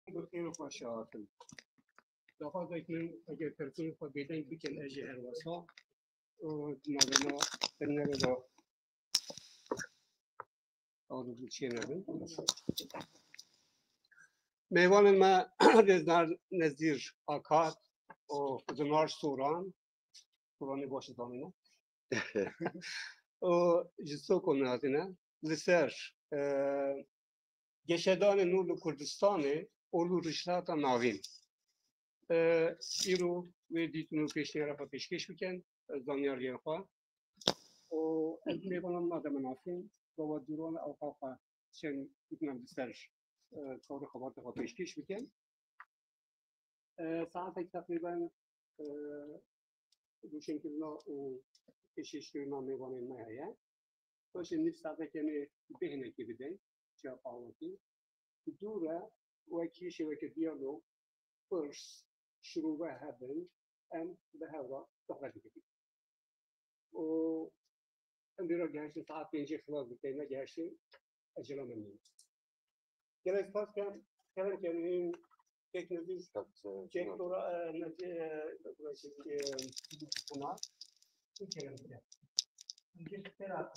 بخير وخاشعات لقد يكون أجل تركين فبيدين بك الأجل الوسط ونظرنا النرد أو بتشينا میوان ما نزدیک آکاد و دنبال سوران باشه دامنه و جسو کنه نه لسر گشتان نور کردستان اولو رشته تا ناوین ایرو و دیتونو پیشنهاد را پیشکش میکن دانیال یرخوا و میوانم ما دمنافین با دوران اوقاف چن میتونم لسرش کار خبرت را پیشکش میکن ساعت تقریبا روشن کردن و کشش کردن میوانه ماهیه باشه نیست ساعت که بهینه کی بدن چه پاوتی دوره و کیش و که دیالوگ فرس شروع هبن ام به هوا دخل دیگه و اندرا گهش ساعت 5 خلاص بکنه نگهش اجلا منی گرفت پس کم این تکنولوژی چک دورا نتیجه اونا این کلام کرد اینکه چرا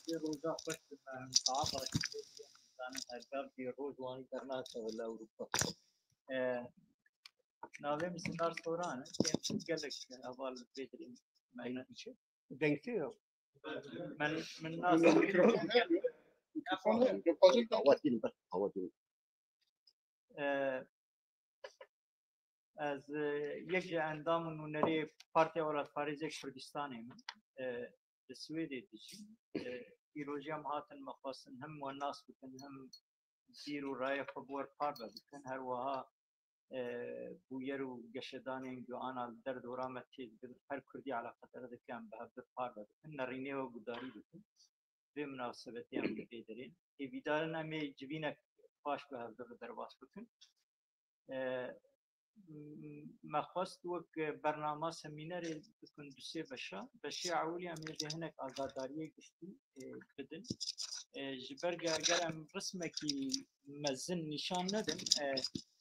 یه روزا خوش بودم ساعت رسیده زن هر بی روز وانی کرنا ولا اروپا ناوی مسنار سوران که گلک اول بدریم من چه دنگتی من ناس از یک اندام نونری پارتی اولاد خارجی کردستانی من السويدي تجي ایروژیا مهاتن مخواستن هم والناس بکن هم دیر و رای خبور پارلا بکن هر وها بویر و گشدان جوانا در دوران تیز هر کردی علاقه داره کم به هفته پارلا بکن نرینه و گداری بکن به مناسبتی هم دیدارین ایویدار نمی جوینک پاش به هفته درواز بکن مخواست وک برنامه سمیناری بکن دوسیه بشه اولی هم هنک آزاداری گشتی بدن جبرگ اگر ام رسمه کی مزن نشان ندن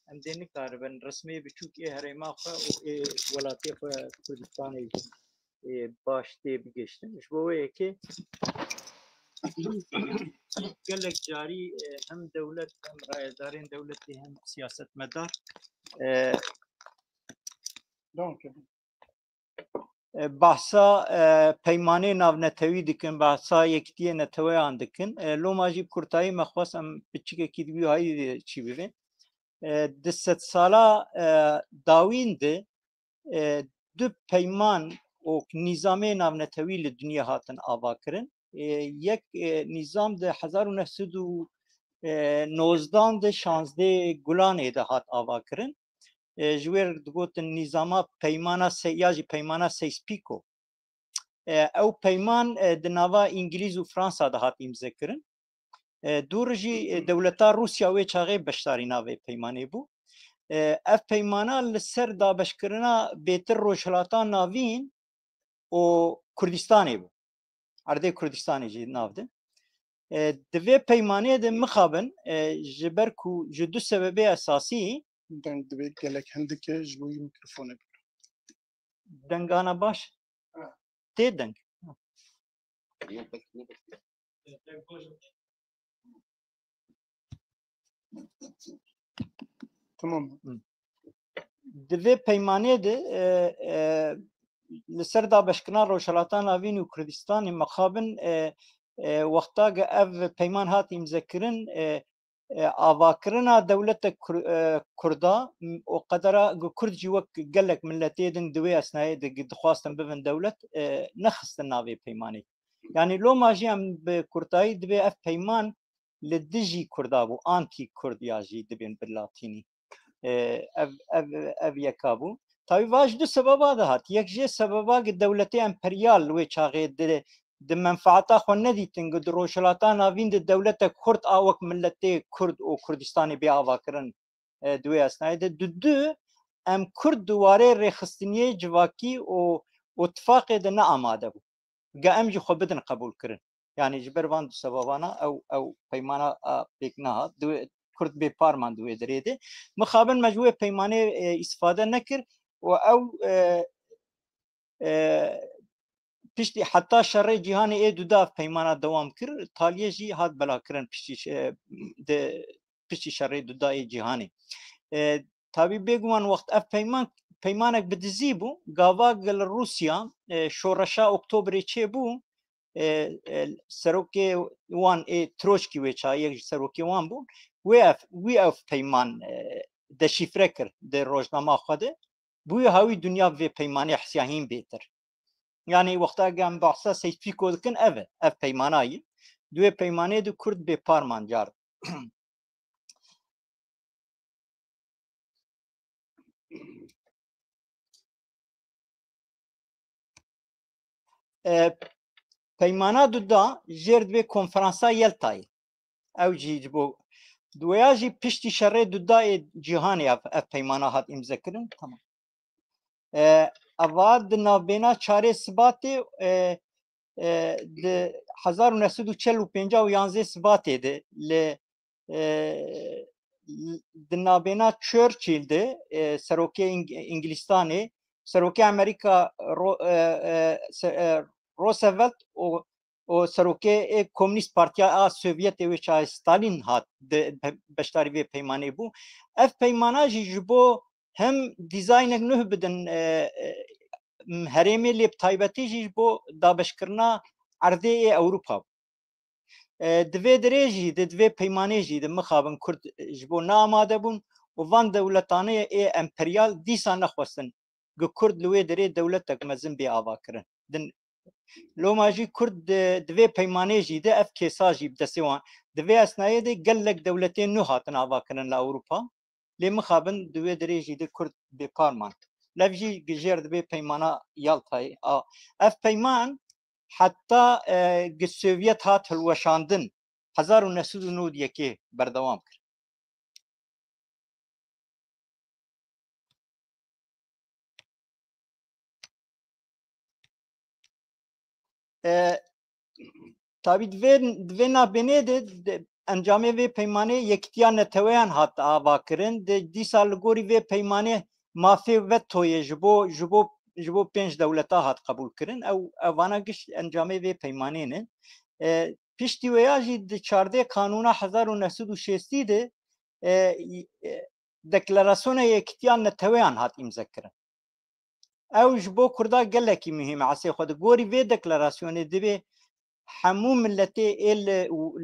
ام دینی کار بن رسمه بچوک هرما خو ولاتی خو کردستان باشتی بگشتن شبوه که گلک جاری هم دولت هم رایدارین دولتی هم سیاست مدار بحثا پیمانه ناونتوی دکن بحثا یکتیه نتوی آن دکن لو ماجی کورتایی مخواستم بچیکه کی دیوی هایی چی ببین دست سالا داوین ده دو پیمان و نظام ناونتوی لدنیا هاتن آوا کرن یک نظام ده 1919 ده 16 گلانه ده هات آوا کرن جویر دگوت نظام پیمانا سیاجی پیمانا سیسپیکو او پیمان دناوا انگلیز و فرانسا ده هات امضا کرن دورجی دولتا روسیا و چاغه بشتاری ناوی پیمانه بو اف پیمانا لسر دابش کرنا بهتر روشلاتان ناوین و کردستانی بو عرضه کردستانی جی ناوده دوی پیمانه ده مخابن جبرکو جدو سبب اساسی دبي قالك عندك جوي ميكروفون دنگانا باش تي دنگ تمام دوی پیمانه ده لسر دا بشکنا روشلاتان آوین و کردستان مخابن وقتا او پیمان هات امذکرن آواکرنا دولت کردا و قدرا کرد جوک گلک ملتی دن دوی اسنای دخواستن ببن دولت نخستن ناوی پیمانی یعنی لو ماجی هم به کردایی دوی اف پیمان لدجی کردا بو آنتی کردیاجی دبین باللاتینی اف یکابو تاوی واج دو سببا دهات یک جه سببا دولت امپریال و چاقه د منفعتا خو نه دي تنګ د روشلاتان اوین د دولت کرد اوک ملت کرد او کردستان بیا واکرن دوی اسنای د دو ام کرد دواره رخصتنیه جواکی او اتفاق د نه آماده بو گام جو خو بدن قبول کرن یعنی جبر وان سببانا او پیمانا پکنه كرد بپارمان دوێ درێدێ مخابن مجموعه پەیمانێ ئیسفادە نەکرد و ئەو پشتی حتا شەڕێ جیهانی ئێ دوودا پەیمانە دەوام کرد تالیێژی هات بەلاکردن پشتی شەڕێ دوودایە جیهانی تابی بێگومان وەخت ئەف پەیمانێک بدزی بوو گاواگەل رووسیا شۆڕەشا ئۆکتۆبرێ چێ بوو سەرۆکێ وان ترۆشکی وێ چایەک سەرۆکی وان بوو وی ئەو پەیمان دەشیفرە کرد دە ڕۆژنامە خودێ بووی هاوی دنیا vê peymanê hesiyahîn bêtir yani wexta gem behsa seyfîko dikin ev e ev peymanayî duê peymanê di Kurd bêparman car peymana duda jêr divê konferansa Yeltayê ew jî ji bo duya jî piştî şerê dudayê cîhanê ev peymana hat îmzekirin tamam ava di navbêna çarê Sibatê di 1945 Sibatê de li di navbêna Churchill de serokê Ingilistanê serokê Amerîka Roosevelt û serokê Komünîst Partiya a Sovyetê wê çayê Stalin hat beşdarî vê peymanê bû ev peymana jî ji bo hem dîzaynek nûh bidin herêmê lêb taybetî jî ji bo dabeşkirina erdê ê Ewropa divê dirê jî di divê peymanê jî di mixabin Kurd ji bo neamade bûn û van dewletaneyê ê emperyal dîsa nexwestin gi Kurd li wê dirê dewletek mezin bê avakirin loma jî Kurd divê peymanê jî de ev kêsa jî bi destê wan divê esnayê de gelek dewletên nû hatin avakirin li Ewropa lê mixabin divê dirê jî de Kurd bêparman lev jî gijêr divê peymana Yaltayê ev peyman heta gi Sovyet hat hilweşandin 1991 berdewam kir tabi divê navbênê de encamê vê peymanê yekîtiya neteweyan hat avakirin dîsa li gorî vê peymanê mafê vetoyê ji bo pênc dewleta hat qebûl kirin evana giş encamê vê peymanê ne piştî wêya jî di çardê kanûna 1960 de deklarasyona yekîtiya neteweyan hat îmzekirin ew ji bo Kurda gelekî mühim e esê xwe di gorî vê deklarasyonê divê hemû milletê ê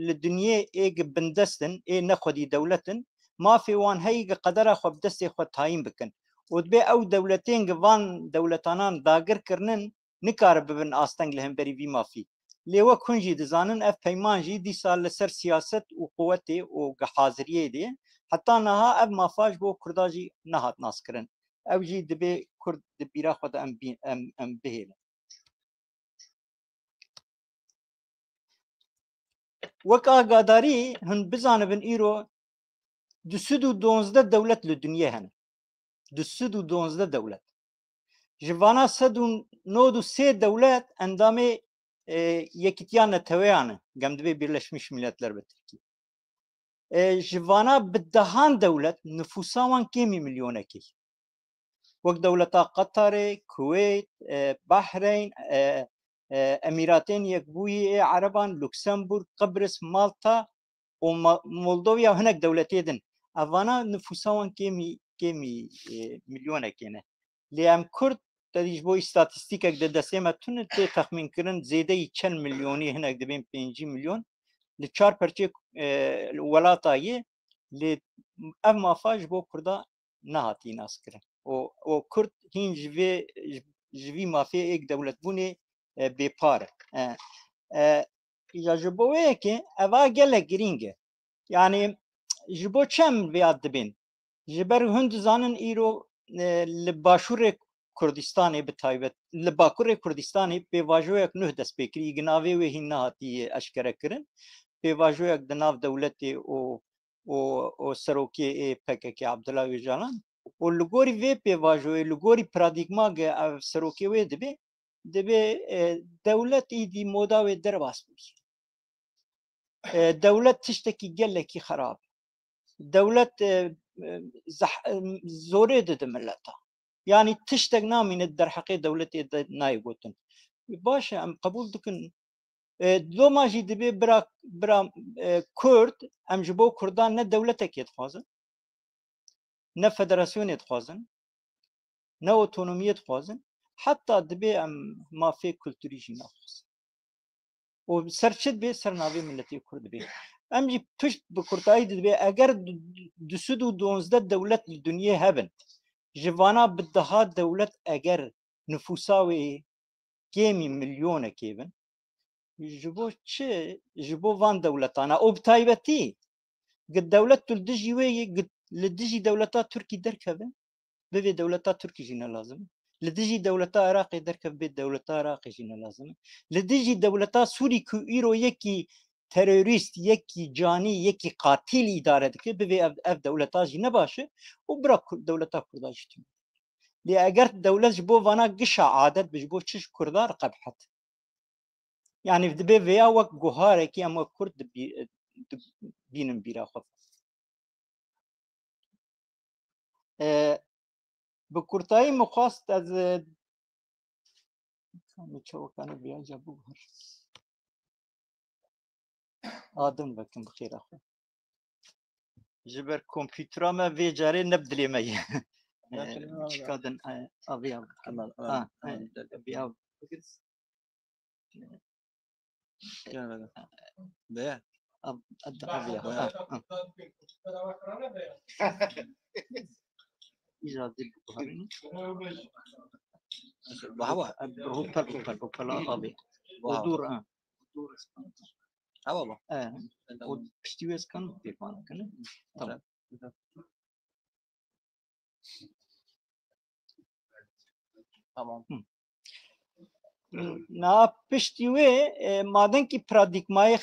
li dinyê ê bindestin ê nexwedî dewletin mafê wan heyî gi qedera xwe bi destê xwe tayîn bikin û dibê ew dewletên gi van dewletanan dagir kirinin nikare bibin asteng li hemberî vî mafî lê wek hûn jî dizanin ev peyman jî dîsa li ser siyaset û quwetê û gi haziriyê de heta niha ev mafa ji bo Kurda jî nehat naskirin ew jî dibê Kurd di bîra xwe de em bihêlin wek agadarî hûn bizanibin îro 212 dewlet li dinyê hene 212 dewlet ji vana 193 dewlet endamê yekîtiya neteweyan e gem divê Birleşmiş Milletler bi Tirkiye ji vana bi dehan dewlet nüfusa wan kêmî milyonekê wek dewleta Qatarê Kuweyt Bahreyn Emîratên Yekbûyî Ereban Luksemburg Qibris Malta û Moldovya hinek dewletê din evana nüfusa wan kêmî milyonekê ne lê em Kurd ji bo îstatîstîkek di destê me tune tê texmînkirin zêdeyî çend milyonî hinek dibên 5 milyon li çar perçê welatayê lê ev mafa ji bo Kurda nehatî naskirin û Kurd hîn ji vî mafê êk dewletbûnê bêpar e ya ji bo wê yekê eva gelek girîng e yani ji bo çem vêya dibên ji ber hûn dizanin îro li başûrê Kurdistanê bi taybet li Bakurê Kurdistanê pêvajoyek nûh dest pê kirî gi navê wê hîn nehatiye eşkere kirin pêvajoyek di nav dewletê û serokê PKK Abdullah Öcalan û li gorî vê pêvajoyê li gorî pradîgma ge ev serokê wê dibê dewlet îdî moda wê derbas bû dewlet tiştekî gelekî xerab دولة زوري دد ملتا يعني تشتقنا من الدرحقي دولة نايبوتن باشا ام قبول دكن دو ما جي دبي برا كرد ام جبو كردان نه دولتك يتخوازن نه فدراسيون يتخوازن نه اوتونومي يتخوازن حتى دبي ام ما في كولتوري جي ناخوز وسرشد بي سرناوي ملتي كرد بي ام جي پشت بكرتاي دبي اگر دسود و دونزده دولت الدنيا هبن جوانا بدها دولة اگر نفوساوي كيمي مليون كيبن جبو چه جبو وان دولتانا او بتايبتي قد دولة تلدجي وي قد لدجي دولتات تركي دركبن ببي دولتات تركي جينا لازم لدجي دولتات عراقي دركب بي دولتات عراقي جينا لازم لدجي دولتات سوري كو ايرو يكي تروريست يكي جاني يكي قاتل اداره دك ببي اف دولتات جينا باشه وبرا دولتات كرداش تي لي اگر دولة جبو وانا قشا عادت بجبو تشش كردار قبحت يعني دبي فيا وك جوهارة كي أما كرد بينم بيرا خف بكرتاي مقاصد از كانوا بيا جابوا آدم بكم بخير أخو جبر كمبيوتر ما في جاري نبدلي ماي كادن أبيا أبيا ده إيجاد البخاري بهوا روبلا أبي ودور دور هوا وبشتويس كان بيفانا كنا طبعا تمام نا پشتیوه مادن کی پرادیگمای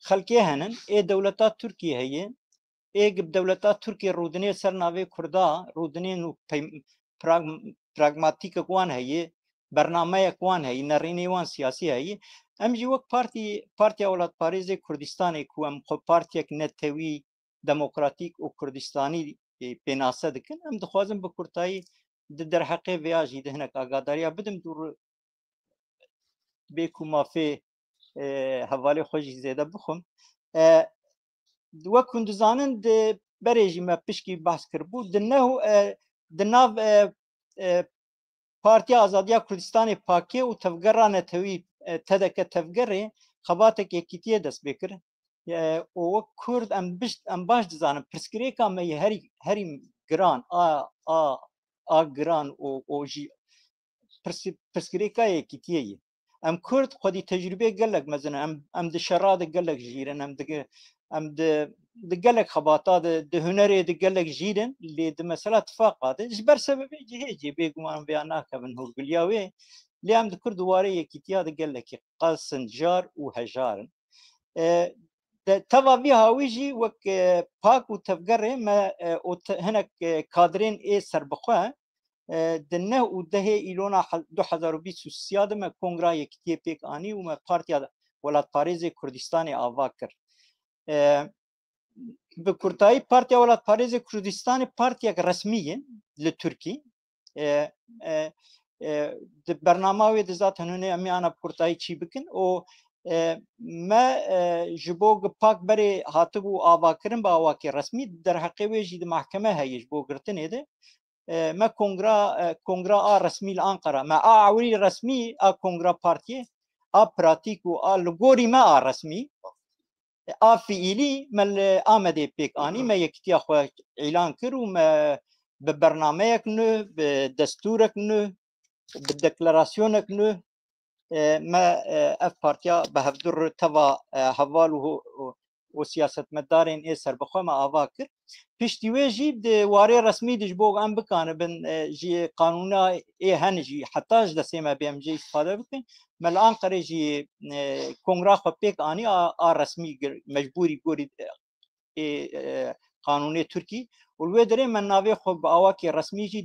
خلقی هنن ای دولتات ترکیه هیه ای دولتات ترکیه رودنی سر ناوی کردا رودنی نو پراغماتیک کوان هیه برنامه کوان هیه نرینی وان سیاسی هیه ام جی وقت پارتی اولاد پاریز کردستان کو ام خو پارتی نتوی دموکراتیک و کردستانی بناسه دکن ام دخوازم بکرتای در حقی ویاجی دهنک آگاداریا بدم دور بيكو ما في حوالي خوشي زيادة بخم وكن دزانن د بريجي ما بشكي بحث كربو دنه دناف بارتي آزادية كردستان باكي و تفقرانة توي تدك تفقري خباتك يكيتية دست بكر و كرد ام باش دزانن برسكريكا ما هري جران جران او جي برسكريكا يكيتية ام كرد خودی تجربه گلک مثلا ام د شراد گلک جیرن ام د گلک خباطات د هنر د گلک جیرن لی د مثلا اتفاقات جبر سبب جي بيگمان بیان کبن هو گلیاوی لی ام د کرد واره یکیتیا د گلک قاسن جار و هجار توا بي هاويجي وك باك و تفقر ما هناك كادرين اي سربخوا دنه و ده ایلونا 2023 ما کنگره یکتیه پیک آنی و ما پارتیا ولاد پاریز کردستان آوا کرد به کردایی پارتیا ولاد پاریز کردستان پارتیا رسمیه لترکی د برنامه و د ذات هنونه امی آنا کردایی چی بکن و ما جبوگ پاک بری هاتبو آوا کرن با آوا که رسمی در حقیقه جید محکمه هایش بو گرتنه ده ما كونغرا رسمي لأنقرة ما عوري رسمي كونغرا بارتي براتيك و لغوري ما رسمي فعلي ما آمده بيك آني ما يكتيا خو إعلان كرو ما ببرنامجك نو بدستورك نو بدكلاراسيونك نو ما اف بارتيا بهفدر توا حوالو وسياسة مدارين إيسر بخوما آواكر پشتی وی جیب ده واره رسمی دش بوگ ام بکانه بن جی قانونا ای هنجی حتاج دسته ما بیم جی استفاده بکن مل آنقره جی کنگرا خو پیک آنی رسمی مجبوری گوری قانون ترکی ولوی داره من ناوی خو با که رسمی جی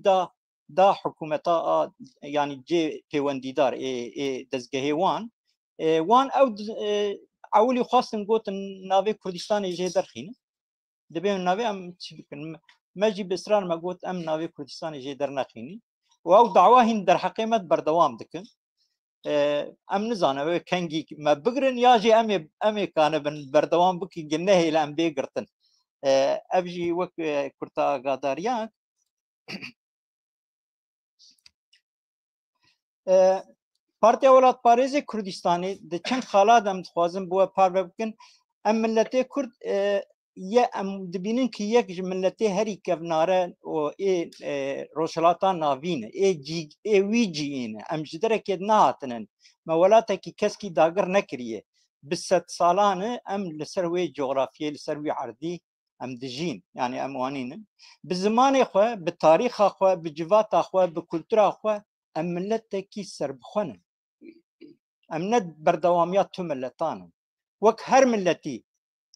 دا حکومتا يعني جي پیوندیدار دزگهی وان او اولي خواستن گوتن ناوی کردستان جی درخینه دبي ناوي ام چی بکن مجی بسرار ما قلت ام ناوي كردستان جي درناخيني او دعواهن در حقيقت بردوام دكن ام نزانه كنجي ما بقرن ياجي امي كان بردوام بكي قلناه الى ام بيقرتن ابجي وك كرتا قاداريان پارتیا ولات پارێزی کوردستانی د چەند خاڵا دەم دخوازم بووە پاربە بکەن ئەم ملەتێ کورد ئەم دبینن کە یەک ji milletê herî kevnare û ê rojhilatan navîn e ê wî ciyîne em ji derekê nehatinin me welatekî keskî dagir nekiriye bi sed salan e em li ser wê coğrafiyê li ser wî erdî em dijîn yani em wanînin bi zimanê xwe bi tarîxa xwe bi civata xwe bi kultura xwe em milletekî serbixwenin em ne berdewamiya tu milletanin wek her milletî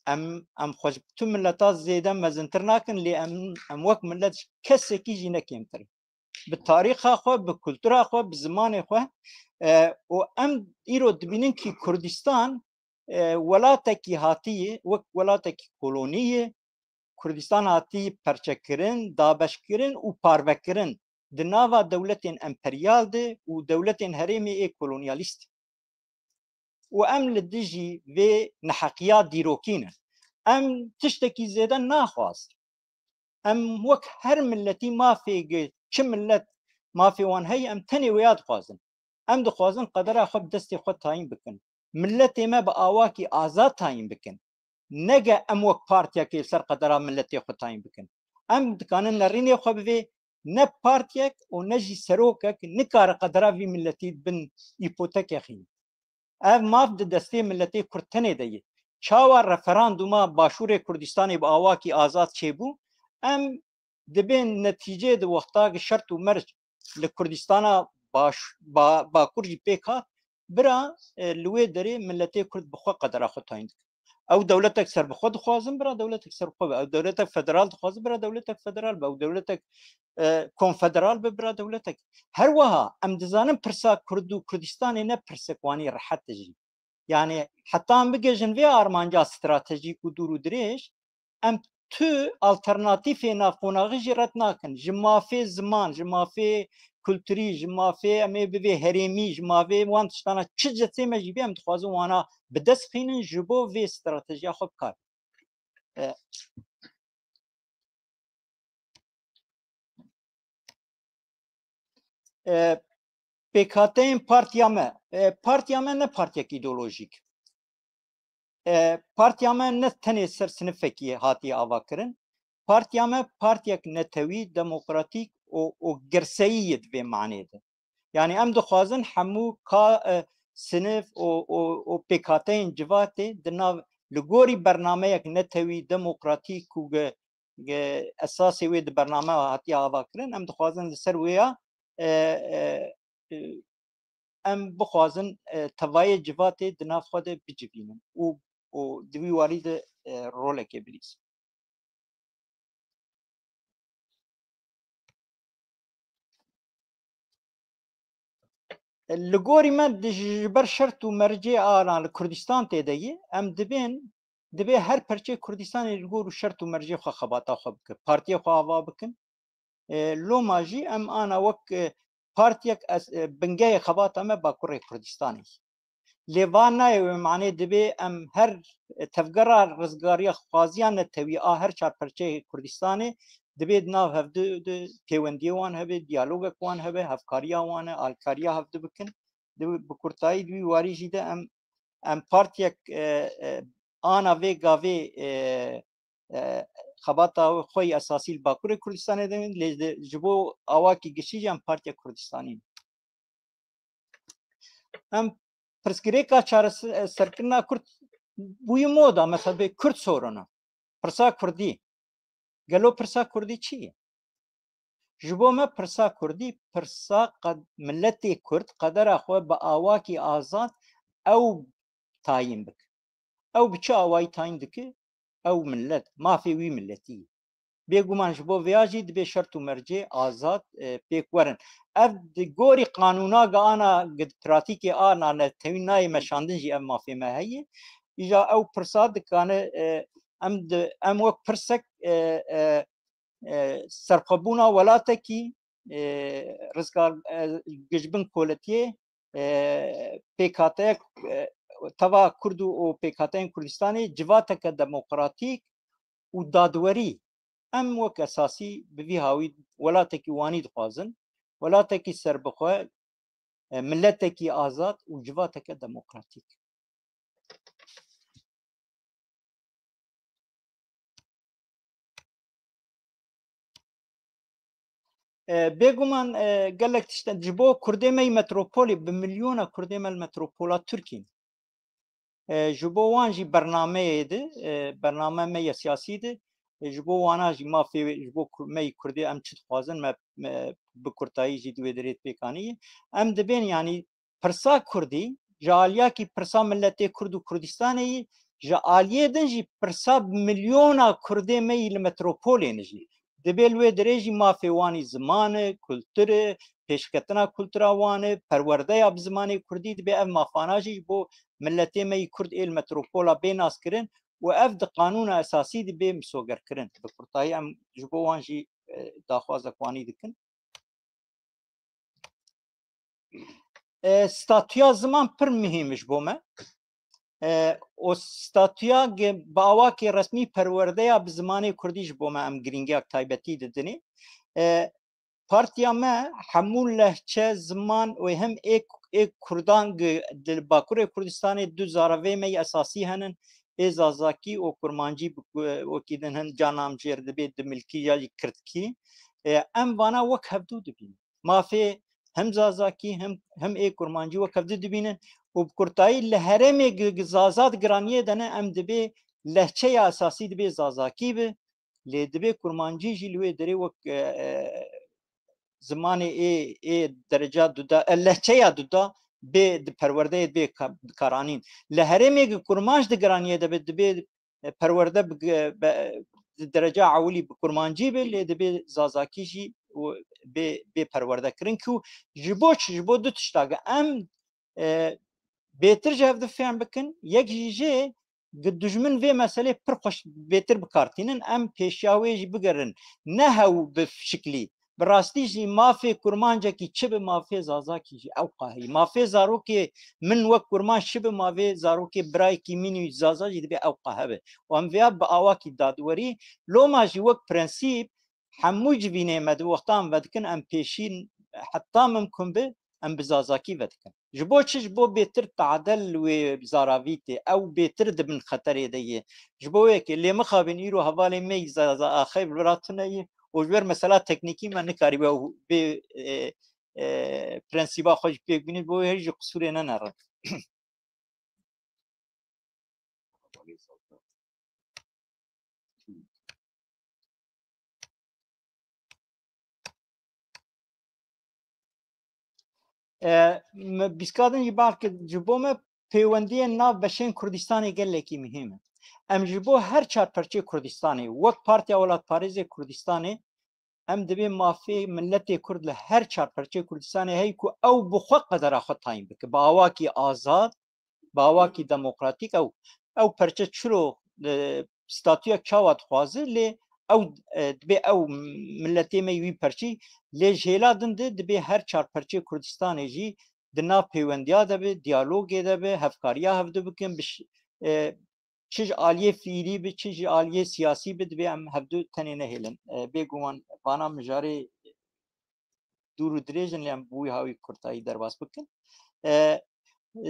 em xwe ji tu milleta zêde mezintir nakin lê em wek millet kesekî jî ne kêmtir bi tarîxa xwe bi kultura xwe bi zimanê xwe û em îro dibînin kî Kurdistan welatekî hatiye wek welatekî kolonîye Kurdistan hatiye perçekirin dabeşkirin û parvekirin di nava dewletên emperyal de û dewletên herêmê ê kolonyalîst û em li dijî vê neheqiya dîrokînin em tiştekî zêde naxwazin em wek her milletî mafê çi millet mafê wan heye em tenê wêya dixwazin em dixwazin qedera xwe bi destê xwe tayîn bikin milletê me bi awakî azad tayîn bikin nege em wek partiyekê ser qedera milletê xwe tayîn bikin em dikanin nerînê xwe bivê ne partiyek û ne jî serokek nikare qedera vî milletî bin îpotekê xîn ev mav di destê milletê Kurd tenê de ye çawa referanduma Başûrê Kurdistanê bi awakî azad çêbû em dibên netîcê di wexta şert û merc li Kurdistana Bakur jî pêk hat bira li wê derê milletê Kurd bi xwe qedera xwe tayîn dikin ew dewletek serbixwe dixwazin bira dewletek serbixwe be ew dewletek federal dixwazin bira dewletek federal be ew dewletek konfederal be bira dewletek her wiha em dizanin pirsa Kurd û Kurdistanê ne pirsek wanî rehet jî yani heta em bigêjin vê armanca stratejîk û dûr û dirêj em tu alternatîfê navxwenaxî jî ret nakin ji mafê ziman ji mafê kulturî ji mafê em ê bivê herêmî ji mavê wan tiştana çi cetsê me jî bê em dixwazin wana bi dest xînin ji bo vê stratejiya xwe bikar pêkhateyên partiya me ne partiyek îdeolojîk partiya me ne tenê ser sinifekî hatiye avakirin partiya me partiyek netewî demokratîk û girseyî di vê manê de yani em dixwazin hemû sinif û pêkhateyên civatê di nav li gorî bernameyek netewî demokratîk û esasê wê di bername hatiye avakirin em dixwazin li ser wêya em bixwazin tevayê civatê di nav xwe de bicivînin û di wî warî de rolekê bilîzin li gorî me ji ber şert û mercê alan li Kurdistan tê de ye em dibê her perçê Kurdistanê li gor û şert û mercê xwe xebata xwe bikin partiyê xwe ava bikin loma jî em ana wek partiyek bingehê xebata me Bakurê Kurdistanê lê van nayê wê manê dibê em her tevgera rizgariya xwaziya netewî a her çar perçeyê Kurdistanê dibê di nav hevdû pêwendiyê wan hebe diyalogek wan hebe hevkariya wan e alkariya hevdû bikin bi kurtayî di wî warî jî de em partiyek ana vê gavê xebata xwe esasî li Bakurê Kurdistanê de lê ji bo awakî gişî jî em partiya Kurdistanî em pirsgirêka çareserkirina Kurd bûyî moda mesela bê Kurd soruna pirsa Kurdî gelo pirsa Kurdî çi ye ji bo me pirsa Kurdî pirsa milletê Kurd qedera xwe bi awakî azad ew tayîn bikin ew bi çi awayî tayîn dike ew millet mafê wî milletî ye bêguman ji bo vêya jî dibê şert û mercê azad pêk werin ev di gorî qanûna ana pratikê ana netewî nayê meşandin jî ev mafê me heye îja ew pirsa dikane ام وک پرسک سرخبونا ولاتکی رزگار گجبن کولتیه پیکاته توا کردو و پیکاتین کردستانی جواتک دموکراتیک و دادوری ام وک اساسی بوی هاوی ولاتکی وانی دخوازن ولاتکی سربخوا ملتکی آزاد و جواتک دموکراتیک بێگومان gelek tiştên ji bo Kurdê me metropolê bi milyona Kurdê me metropola Tirkîn ji bo wan jî bernameyê de bername me ya siyasî de ji bo wana jî mafê ji bo me Kurdê em çi dixwazin me bi kurtayî jî di wê derê pêkanî em dibên yanî pirsa Kurdî ji aliyakî pirsa milletê Kurd û Kurdistanê ji aliyê din jî pirsa milyona Kurdê me li metropolên jî دبی لوی درێژی مافێوانی زمانە کولتورە پێشکەتنا کولتورا وانە پەروەردە یا زمانی کوردی دبێ ئەف مافاناژی بۆ ملەتێ مەی کورد ئێل مەترۆپۆلا بێ ناسکردن و ئەف د قانونە ئەساسی دبێ مسۆگەرکردن بە کورتایی ئەم ji بۆ وان jî daxwazekwanî dikin statuya ziman pir mihîm ji bo me o statuya bi awakê resmî perwerdeya bi zimanê Kurdî ji bo me em girîngehek taybetî didinê partiya me hemû lehçe ziman û hem ê Kurdan di Bakurê Kurdistanê du zaravê me esasî henin ê zazakî û kurmancî wekî din hin canamjêr dibê di milkî ya jî Kirdkî em vana wek hevdû dibînin mafê hem zazakî hem ê kurmancî wek hevdû dibînin û bi kurtayî li herêmê zazad giraniyê de ne em dibê lehçeya esasî dibê zazakî bi lê dibê kurmancî jî li wê derê wek zimanê ê dereca duda lehçeya duda bê di perwerdeyê bê karanîn li herêmê kurmanc di giraniyê de bi dibê perwerde di dereca ewilî bi kurmancî bi lê dibê zazakî jî bê perwerde kirin ku ji bo çi ji bo du tişta em bêtir ji hev difêm bikin yek jî jê dijmin vê meselê pir xweş bêtir bikartînin em pêşiya wê jî bigerin ne hew bi şiklî bi rastî jî mafê kurmancekî çi bi mafê zazakî jî ew qahî mafê zarokê min wek kurmanc çi bi mafê zarokê birayekî min û zaza jî dibe ew qahe be û em vêya bi awakî dadwerî loma jî wek prensîp hemû civînê me di wextan vedikin em pêşîn heta mimkun be em bi zazakî vedikin ji bo çi ji bo bêtir teadel wê zaravî tê ew bêtir dibin xeterê de yê ji bo wekê lê mixabin îro hevalê me zaza axev biratûneyê û ji ber mesela teknîkî me nikarîbe bê prensîba xwe jî pêk bînî bo wê jî qusûrê nenerin بیسکادن jî balkê ji bo me pêwendiyên nav beşên Kurdistanê gelekî mihîm e em ji bo her çarperçê Kurdistanê wek Partiya Welatparêzê Kurdistanê em dibê mafê milletê Kurd li her çarperçê Kurdistanê hey ku ew bi xwe qedera xwe tayin bike bi awakî azad bi awakî demokratîk ew perçe çiro statûyek çawa dixwaze lê ew dibê ew milletê me wî perçî lê jêla din de dibê her çarperçê Kurdistanê jî di nav pêwendiya de be diyalogê de be hevkariya hev dibikin çi ji aliyê fiîlî bi çi ji aliyê siyasî bi dibê em hevdû tenê nehêlin bêguman vana mijarê dûr û dirêjin lê em bi wî hawî kurtayî derbas bikin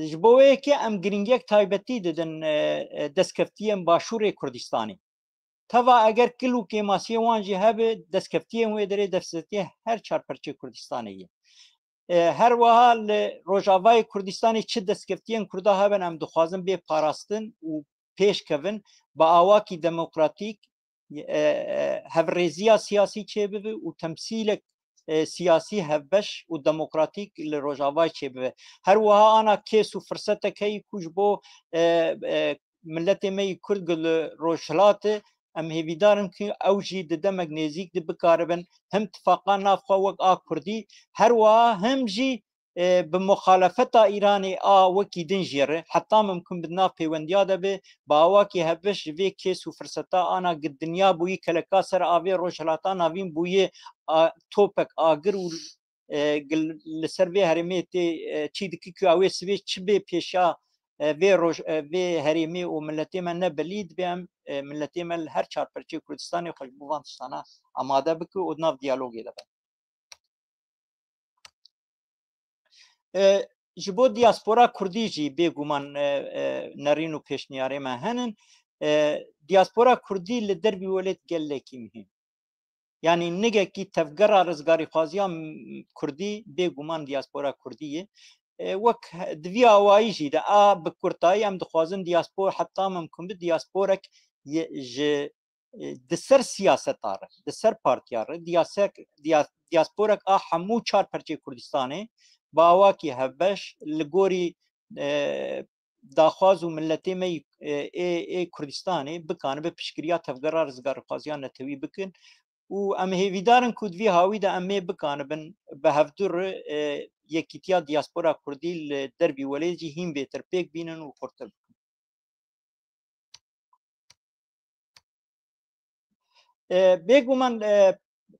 ji bo wê yekê em girîngiyek taybetî didin destkeftiyên Başûrê Kurdistanê teva eger kil û kêmasiyê wan jî hebe destkeftiyên wê derê destkeftiyê her çarperçê Kurdistanê ye her wiha li Rojavayê Kurdistanê çi destkeftiyên Kurda heben em dixwazin bê parastin û pêşkevin bi awakî demokratîk hevrêziya siyasî çêbibe û temsîlek siyasî hevbeş û demokratîk li Rojavayê çêbibe her wiha ana kês û firsetek heyî ku ji bo milletê me yî Kurd li rojhilatê em hêvîdarin ku ew jî di demek nêzik de bikaribin him tifaqa nav xwe wek a Kurdî her wiha him jî بمخالفة إيراني وكي دنجير حتى ممكن بدنا في وندياده به باواكي هبش في كيس وفرصتا أنا قد الدنيا بوي كلكاسر آفي روشلاتا نافين بوي توبك آقر لسربي هرمي تشيدكي كاوي سبي تشبي بيشا في روش في هرمي وملتي من نبليد بهم ملتي من هر چار پرچی کردستانی خوش بوانتستانا آماده بکو و ناف دیالوگی دبن جبو دیاسپورا کردی جی بگومان نرین و پیشنیاره ما هنن دیاسپورا کردی لدربی ولید گلکی مهم yani nege ki tevgera rizgarî xwaziya Kurdî bêguman diaspora Kurdî ye wek diviya awayî jî de a bi kurtayî em dixwazin diaspor heta mimkin bi diasporek ji di ser siyaseta re di ser partiya re diasporek a hemû çar perçê Kurdistanê bi awakî hevbeş li gorî daxwaz û milletê me ê Kurdistanê bikane bi piştgiriya tevgera rizgarî xwaziya netewî bikin و ام هیویدارن کود وی هاوی ده امی بکانبن به هفدور یکیتیا دیاسپورا کردی دربی ولیجی هیم بهتر پیک بینن و خورتر بکن بگو من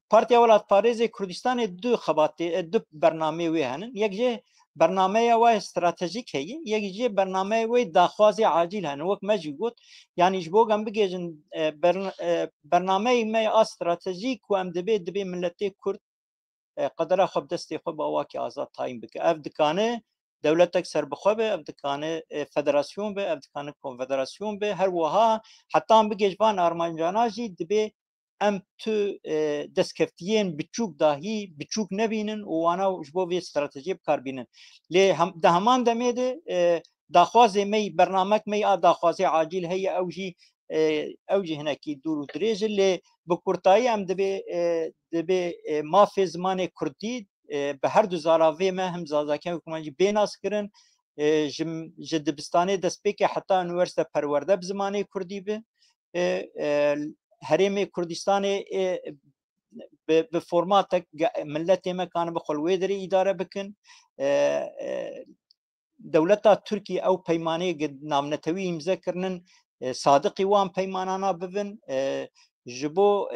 پارتیا ولات پاریز کردستان دو خباتی دو برنامه وی هنن یک جه برنامه و استراتژیک هی یک جه برنامه و داخواز عاجل هن وک مجی گوت یعنی جبوگم بگیجن برنامه ما استراتژیک و ام دبی ملت کرد قدره خب دستی خو با واقع آزاد تایم بک اف دکانه دولتک سر بخوبه اف دکانه فدراسیون به اف دکانه کنفدراسیون به هر وها حتی ام بگیجبان ارمنجاناجی دبی ام تو دسکفتین بچوک داهی بچوک نبینن و وانا جبو وی استراتژی بکار بینن لی هم ده همان دمیده داخواز می برنامج می داخواز عاجل هي اوجي هنا كي دور دريج اللي بكورتاي ام دبي ما في زمان كردي بهر دو زاراوي ما هم زازاكن كمان بيناس كرن جدبستاني دسبيكي حتى انورسيته پرورده بزمانه كردي به هرم كردستاني بفورماتك ملتي ما كان بخلويدري اداره بكن دولتا تركي او پیمانه قد نامنتوي مذكرن صادقي وان پیمانانا ببن جبو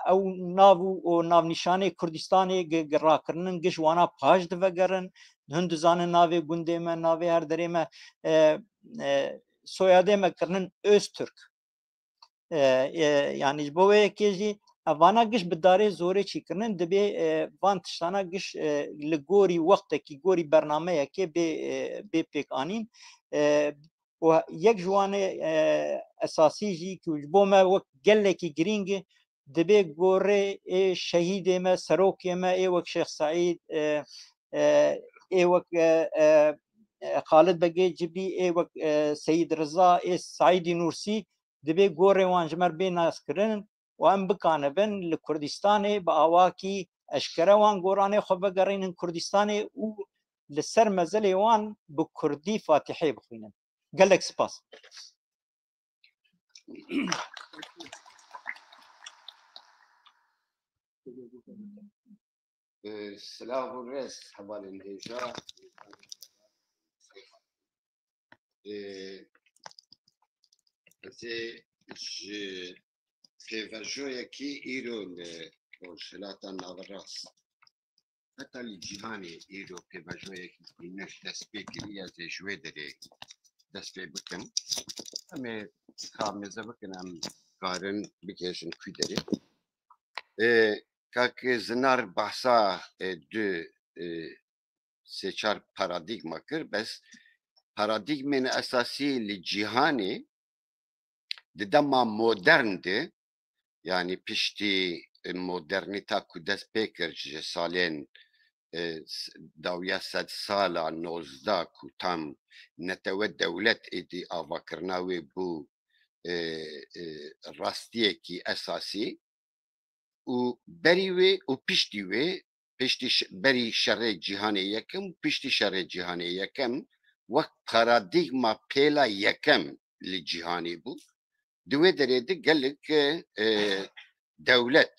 او ناو او ناو نشانه کردستاني گراکرنن گشوانا پاش دفگرن هندزان ناوی گنده ما ناوی هر دره ما سویاده ما کرنن öztürk yani جبو کیجی اوانا گش بداره زوره چی کرنن دبی وان تشتانا گش لگوری وقت کی گوری برنامه کی به پیکانین و یک جوان اساسی جی که جبو ما وقت گله کی گرینگ دبی گوره شهید ما سروک ما ای وقت شیخ سعید ای وقت خالد بگی جبی ای وقت سید رضا ای سعید نورسی دبی گوره وانجمر بین ناس کرن و ام بکانبن لکردستان با آواکی اشکره وان گورانه خوب گرین کردستان و لسر مزل وان بکردی فاتحه بخوینن گلک سپاس سلام الرئيس حوالي الهجاء في فجوية كي إيرو لشلاتا نافراس حتى الجهاني إيرو في فجوية كي نش دسبيكرية زي جويدري دسبي بكن أمي خامزة بكن أم قارن بكيشن كويدري كاك زنار بحثا دو سيچار paradigma kır bes paradigmen esası li cihani dama moderndi yani pişti modernita kudes pekir salen dawiya sad sala nozda ku tam netewe devlet edi avakirnavi bu rastiyeki esası u beri u pişti ve pişti beri şerre cihane yekem pişti şerre cihane yekem vakt paradigma pela yekem li cihani bu دوی دريدي قال لك دولت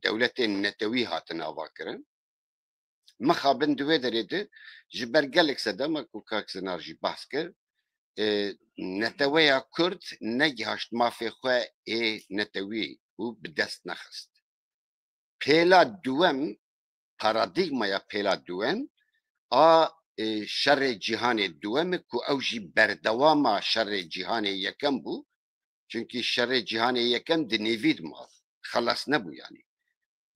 دولتين نتوي هاتن اواكرن مخابن دوێ دەرێتە ji ber gelek sedema ku kaksinar jî behs kir netewêya Kurd negihaşt mafê xwe ê netewî û bi dest nexist. Pêla duwem paradigmaya pêla duwem a şerê cîhanê duwem e ku ew jî berdewama şerê cîhanê yekem bû çünkü şerê cîhanê yekem di nêvî dimat xelas nebû yani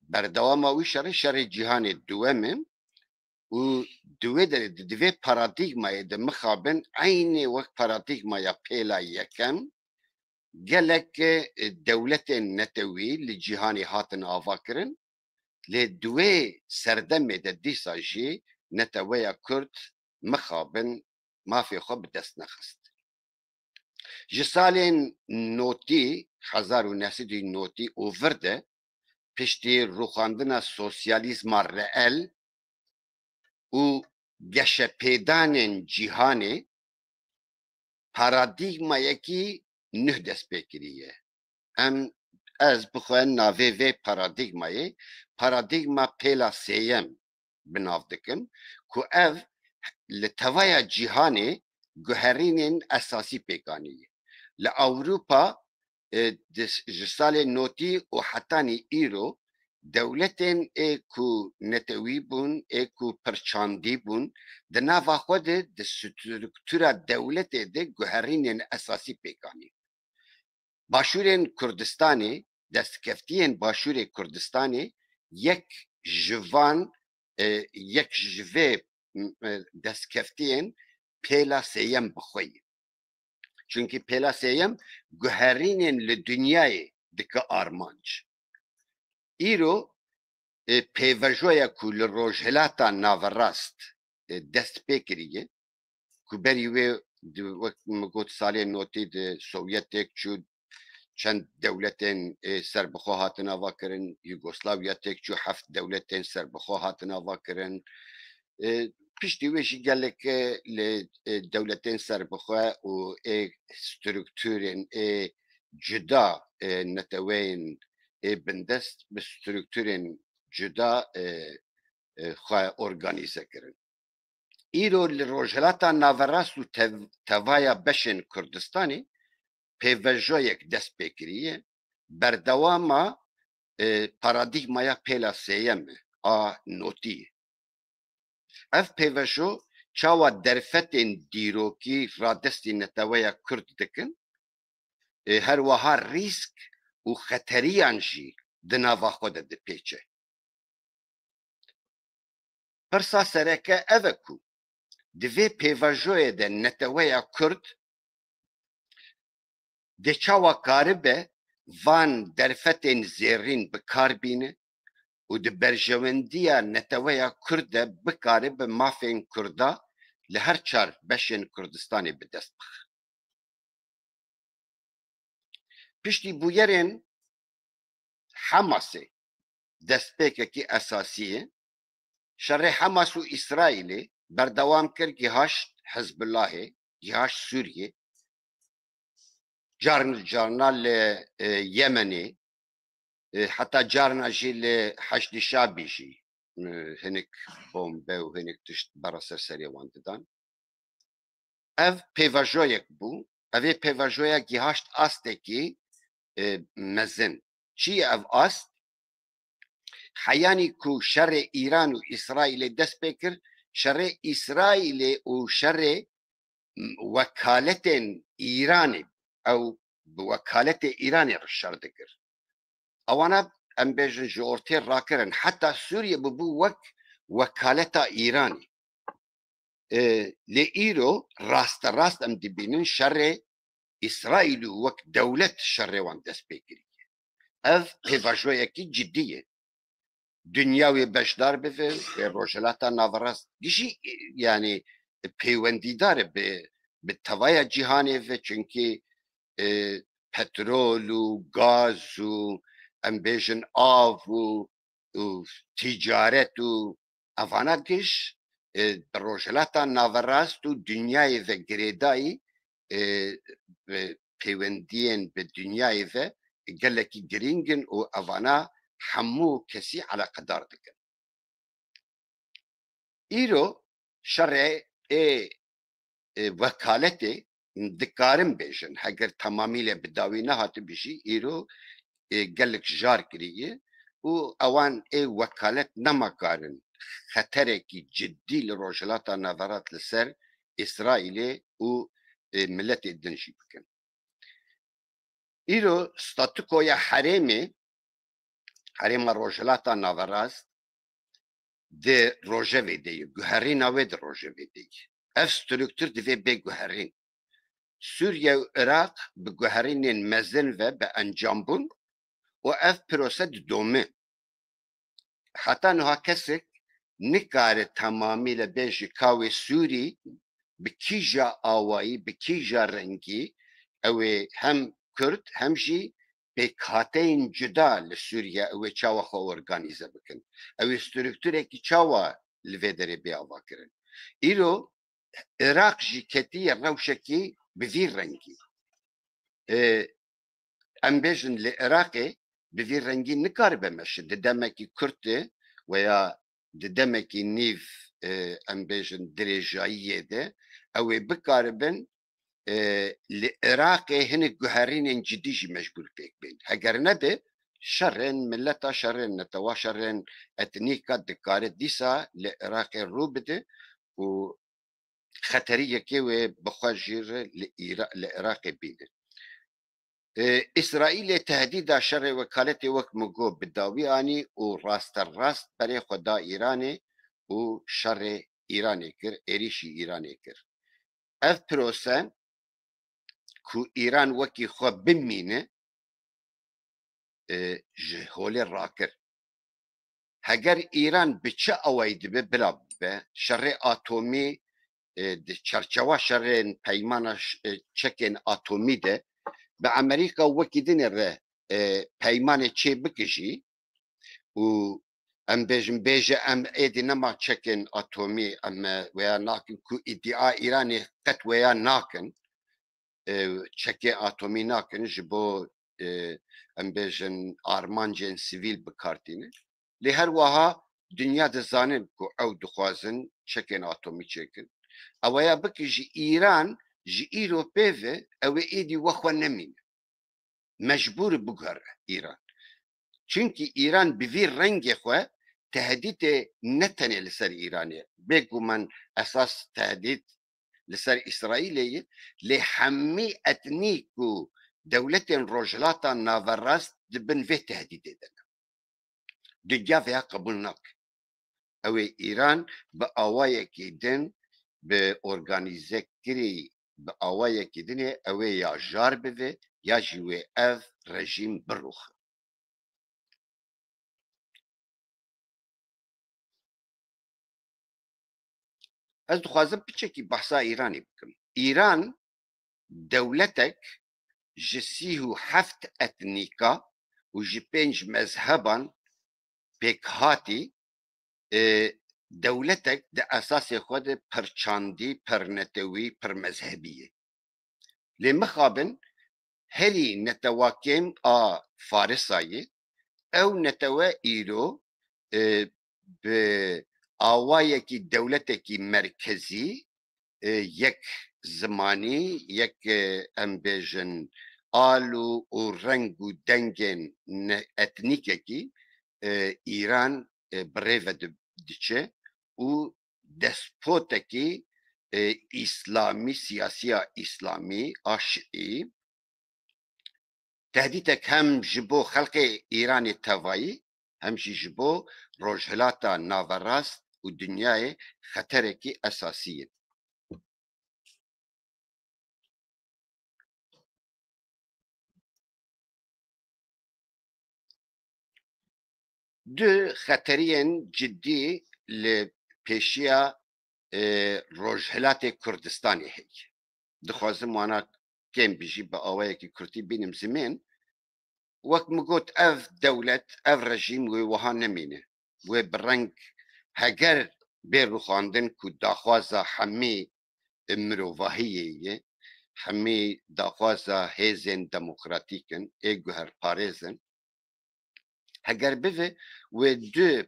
berdewama wî şerê cîhanê duwem e û divê derê divê paradigmayê de mixabin aynê wek paradigmaya pêla yekem gelek dewletên netewî li cîhanê hatin avakirin lê divê serdemê de dîsa jî neteweya Kurd mixabin mafê xwe bi dest nexist. Ji salên notî 1990 û vir de piştî rûxandina sosyalîzma reel û geşepêdanên cîhanê paradigmayekî nûh dest pê kiriye. Ez bixwe navê vê paradigmayê paradigma pêla sêyem binav dikim ku ev li tevaya cîhanê guherînên esasî pêkanî ye. Li Ewropa ji salê notî û hetanî îro dewletên ê ku netewî bûn ê ku pirçandî bûn di nava xwe de di strûktûra dewletê de guherînên esasî pêkanî. Başûrên Kurdistanê destkeftiyên Başûrê Kurdistanê yek ji van yek ji vê destkeftiyên pêla sêyem bixwe ye. Çünkü pêla sêyem guherînên li dunyayê dike armanc. Îro pêvejoya ku li rojhilata naverast dest pê kiriye ku berî wê wek min got salê notî di Sovyetêk çû çend dewletên serbixwe hatin avakirin Yugoslavya têk çû heft dewletên serbixwe hatin avakirin piştî wê jî gelek li dewletên serbixwe û ê strûktûrên ê cuda neteweyên bindest bi strûktûrên cuda xwe organîze kirin. Îro li rojhilata naverast û tevaya beşên Kurdistanê pêvejoyek dest pê kiriye berdewama paradigmaya pêla sêyem e a notî ye. Ev pêvejo çawa derfetên dîrokî radestî neteweya Kurd dikin her wiha rîsk û xeteriyan jî di nava xwe de dipêçe. Pirsa sereke ev e ku di vê pêvejoyê de neteweya Kurd de çawa karibe van derfetên zêrîn bikar bîne û di berjewendiya neteweya Kurd de bikaribe mafên Kurda li her çar beşên Kurdistanê bi dest bixe. Piştî bûyerên Hamasê destpêkekî esasî ye şerê Hamas û İsraîlê berdewam kir gihaşt Hizbullahê gihaşt Sûriyê carna li Yemenê heta carna jî li Heşdî Şabî jî hinek bombe û hinek tişt bera serseriyê wan didan. Ev pêvejoyek bû ev ê pêvejoya gihaşt astekî mezin. Çi ye ev ast? Heyanî ku şerê İran û İsraîlê dest pê kir şerê İsraîlê û şerê wekaletên İranê ew bi wekaletê İranê re şer dikir. Ewana em bêjin ji ortê rakirin heta Sûriye bibû wek wekaleta İranê. Lê îro rasterast em dibînin şerê İsraîl û wek dewlet şerê wan dest pê kiriye. Ev pêvejoyekî ciddî ye. Dünya wê beşdar bibe wê rojhilata naverast dijî yani peywendîdar e bi tevaya cîhanê ve çünkü petrol û gaz û em bêjin av û ticaret û evana giş bi rojhilata naverast û dünyayê ve girêdayî peywendiyên bi dünyayê ve gelekî girîng in û evana hemû kesî eleqedar dikin. ایرو شرع وکالتی دکارم بیشن اگر تمامیل بداوی نهات بشی ایرو گلک جار کریه و اوان وکالت نمکارن خطرکی جدی لروجلاتا نظرات لسر اسرائیل و ملت دنجی بکن ایرو ستاتوکویا حرم روجلاتا نظراست ده روجه دی گوهرین اوه ده روجه دی اف سترکتر دوی به گوهرین سوریه و عراق به گوهرین مزن و به انجام بون و اف پروسه دومه حتی نها کسی نکاره تمامی لبیج کاوی سوری به کیجا آوایی به کیجا رنگی او هم کرد هم جی به کاتین جدا لسوریه او چاوا خو ارگانیزه بکن او سترکتوره کی چاوا لویدره بی آوا کرن ایرو عراق جی کتی روشکی به وی رنگی ام بیجن لعراقی به وی رنگی نکاره بمشه دمکی کرده و یا دمکی نیف ام بیجن درجاییه ده او بکاره بن لعراقي هن جوهرين جديجي مجبور بيك بين هجر نبي شرن ملتا شرن نتوا شرن اتنيكا دكار ديسا لعراقي روبده و خطرية كيوي بخواجير لعراقي بينه إسرائيل تهديد شر وكالتي وقت مجو بالداوي اني وراست الراست بري خدا ايراني وشر ايراني كر اريشي ايراني كر اف بروسن کو ایران وکی خو بمینه جهول راکر هگر ایران بچه اوید به بلا به شر اتمی چرچوا شر پیمان چکن اتمی ده به امریکا وکی دینه ره پیمان چه بکشی و ام بیجه ام ایدی نما چکن اتمی ام ویا ناکن کو ادعا ایرانی قط ویا ناکن چکه اتمی ناکن جبو ام بیجن آرمانجن سیویل بکارتینه لی هر وها دنیا دزانن کو او دخوازن چکن اتمی چکن اویا بکی جی ایران جی ایروپی و او ایدی وخوا نمینه مجبور بگره ایران چونکی ایران بوی رنگ خواه تهدید نتنه لسر ایرانیه بگو من اساس تهدید لسر إسرائيل لحمي أتنيكو دولة رجلاتا نافراست دبن في تهديد دنا دجا فيها قبولناك أو إيران بأوايا كيدن بأورغانيزة كري بأوايا كيدن أو يا جارب في يا جوي أف رجيم بروخ از دخوازم بچکی بحثا ایرانی بکم ایران دولتك جسيه حفت اتنيكا وجي مذهبا بيك هاتي دولتك ده اساس خود پرچاندي پرنتوي پرمذهبية لمخابن هلي نتواكم فارساي او نتوا ايرو ب آوایکی دولتکی مرکزی یک زمانی یک امبیجن آلو و رنگ و دنگن اتنیکی ایران بریو دچه و دسپوتکی اسلامی سیاسی اسلامی آشئی تهدیدك هم جبو خلق ایران توایی هم جبو روجهلاتا نافراست و دنیای خطرکی اساسیه دو خطرين جدي لبيشيا روجهلات كردستاني هي دخوازم وانا كم بيجي بقوايا كي كرتي بينم زمان وقت مقوت اف دولة اف رجيم وها نمينه وبرنك هجر بيرو خاندن كو داخوازا حمي مروفاهية حمي داخوازا هيزن ديمقراطيكن ايجوهر باريزن هجر بفه و دو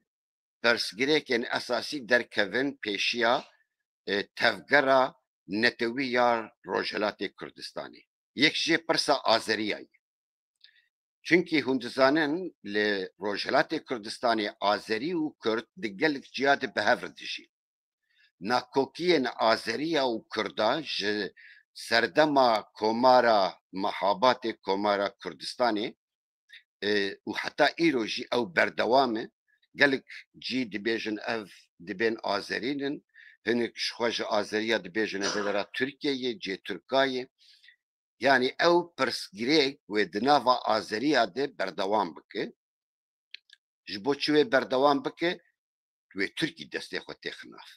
پرسگرێکên esasî derkevin pêşiya tevgera netewî ya Rojhilatê Kurdistanê. Yek jê pirsa Azeriyayê. Çünkü hûn dizanin li Rojhilatê Kurdistanê Azerî û Kurd di gelek ciya de bi hev re dijîn. Nakokiyên Azeriya û Kurda ji serdema komara Mehabatê komara Kurdistanê û heta îro jî ew berdewam e, gelek cî dibêjin ev dibên Azerînin, hinek ji xwe ji Azeriya dibêjin evera Tirkiyeyê, cê Tirkayê. Yani ew pirsgirêk wê di nava Azeriya de berdewam bike. Ji bo çi wê berdewam bike? Wê Tirkî destê xwe tê xinav.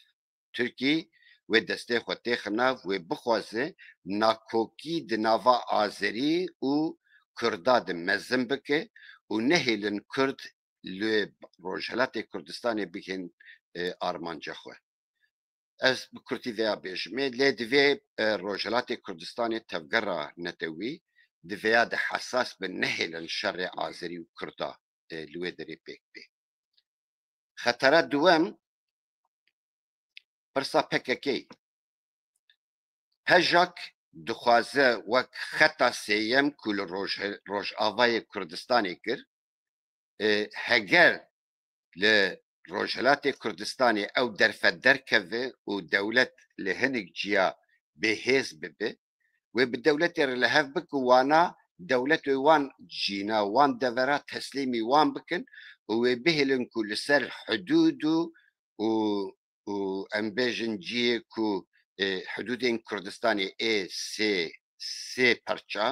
Tirkî wê destê xwe tê xinav, wê bixwaze nakokî di nava Azerî û Kurda de mezin bike û nehêlin Kurd li Rojhilatê Kurdistanê bikin armanca xwe. Ez bi Kurdî veya bêjimê lê divê Rojhilatê Kurdistanê tevgera netewî diveya de hesas bi nehêlin şerê Azerî û Kurda li wê derê pêk bê. Xetera duwem pirsa PKK. Hejak dixwaze wek xeta sêyem ku li Rojavayê Kurdistanê kir, heger li Rojhilatê Kurdistanê ew derfet derkeve û dewlet li hinek ciya bêhêz bibe, wê bi dewletê re li hev bike wana dewletê wan cîna wan devera teslîmî wan bikin û wê bihêlin ku li ser hudûd û em bêjin ciyê ku hudûdên Kurdistanê ê sê perça,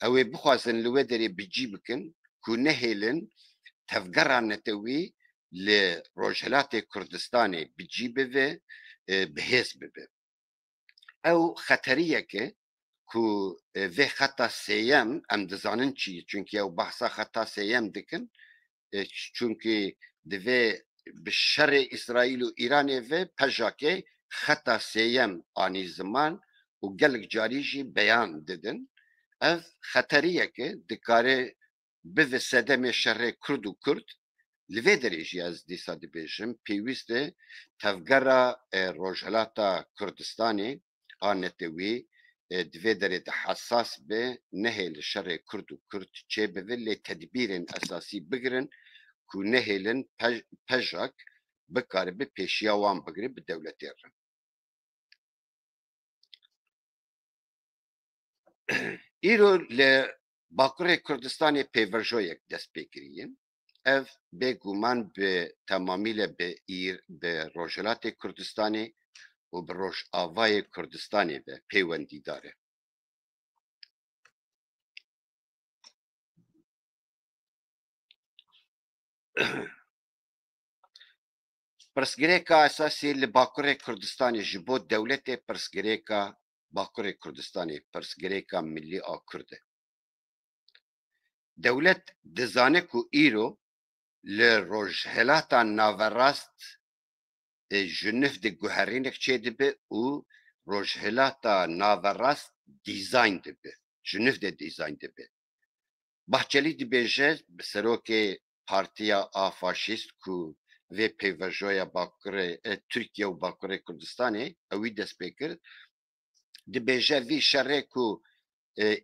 ew ê bixwazin li wê derê bicî bikin ku nehêlin tevgera netewî li Rojhilatê Kurdistanê bicî bibe, bihêz bibe. Ew xeteriyek e ku vê xeta sêyem em dizanin çi, çünkü ew behsa xeta sêyem dikin, çünkü divê bi şerê İsraîl û İranê ve pejakê xeta sêyem anî ziman û gelek carî jî beyan didin. Ev xeteriyek e dikare bive sedemê şerê Kurd û Kurd. Li vê derê jî ez dîsa dibêjim pêwîst e tevgera Rojhilata Kurdistanê a netewî di vê derê de hesas be, nehê li şerê Kurd û Kurd çêbive lê tedbîrên esasî bigirin ku nehêlin pejak bikaribe pêşiya wan bigire bi dewletê re. Îro li Bakurê Kurdistanê pêverjoyek dest pê kiriye. Ev bêguman bi temamîle bi Rojhilatê Kurdistanê û bi Rojavayê Kurdistanê ve peywendîdar e. Pirsgirêka esasî li Bakurê Kurdistanê ji bo dewletê pirsgirêka Bakurê Kurdistanê pirsgirêka millî a Kurd e. Dewlet dizane ku îro li Rojhilata Naverast ji nif de guherînek çêdibe û Rojhilata Naverast dîzayn dibe. Ji nif de dîzayn dibe. Bahçeli dibêje bi serokê Partiya a Faşîst ku vê pêverjoya Bakurê Tirkiye û Bakurê Kurdistanê ew wî dest pê kir, dibêje vî şerê ku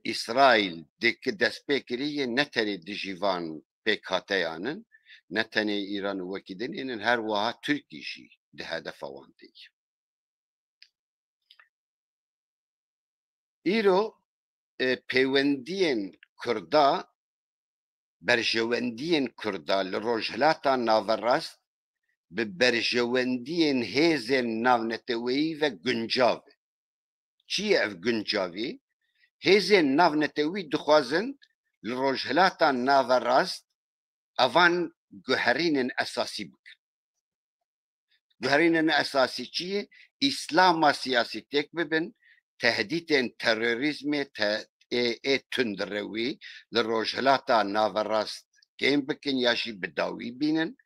İsraîl dike dest pê kiriye ne tenê dijî van pêkhateyanin, ne tenê İran û wekî dinênin, her wiha Tirkî jî di hedefa wan tê ye. Îro peywendiyên Kurda, berjewendiyên Kurda li Rojhilata Naverast bi berjewendiyên hêzên navnetewî ve guncav e. Çi ye ev guncavî? Hêzên navnetewî dixwazin li Rojhilata Naverast evan guherînên esasî bikin. Guherînên esasî çi ye? İslama siyasî têk bibin, tehdîtên terorîzmê ê tundrewî li Rojhilata Naverast kêm bikin ya jî bi dawî bînin.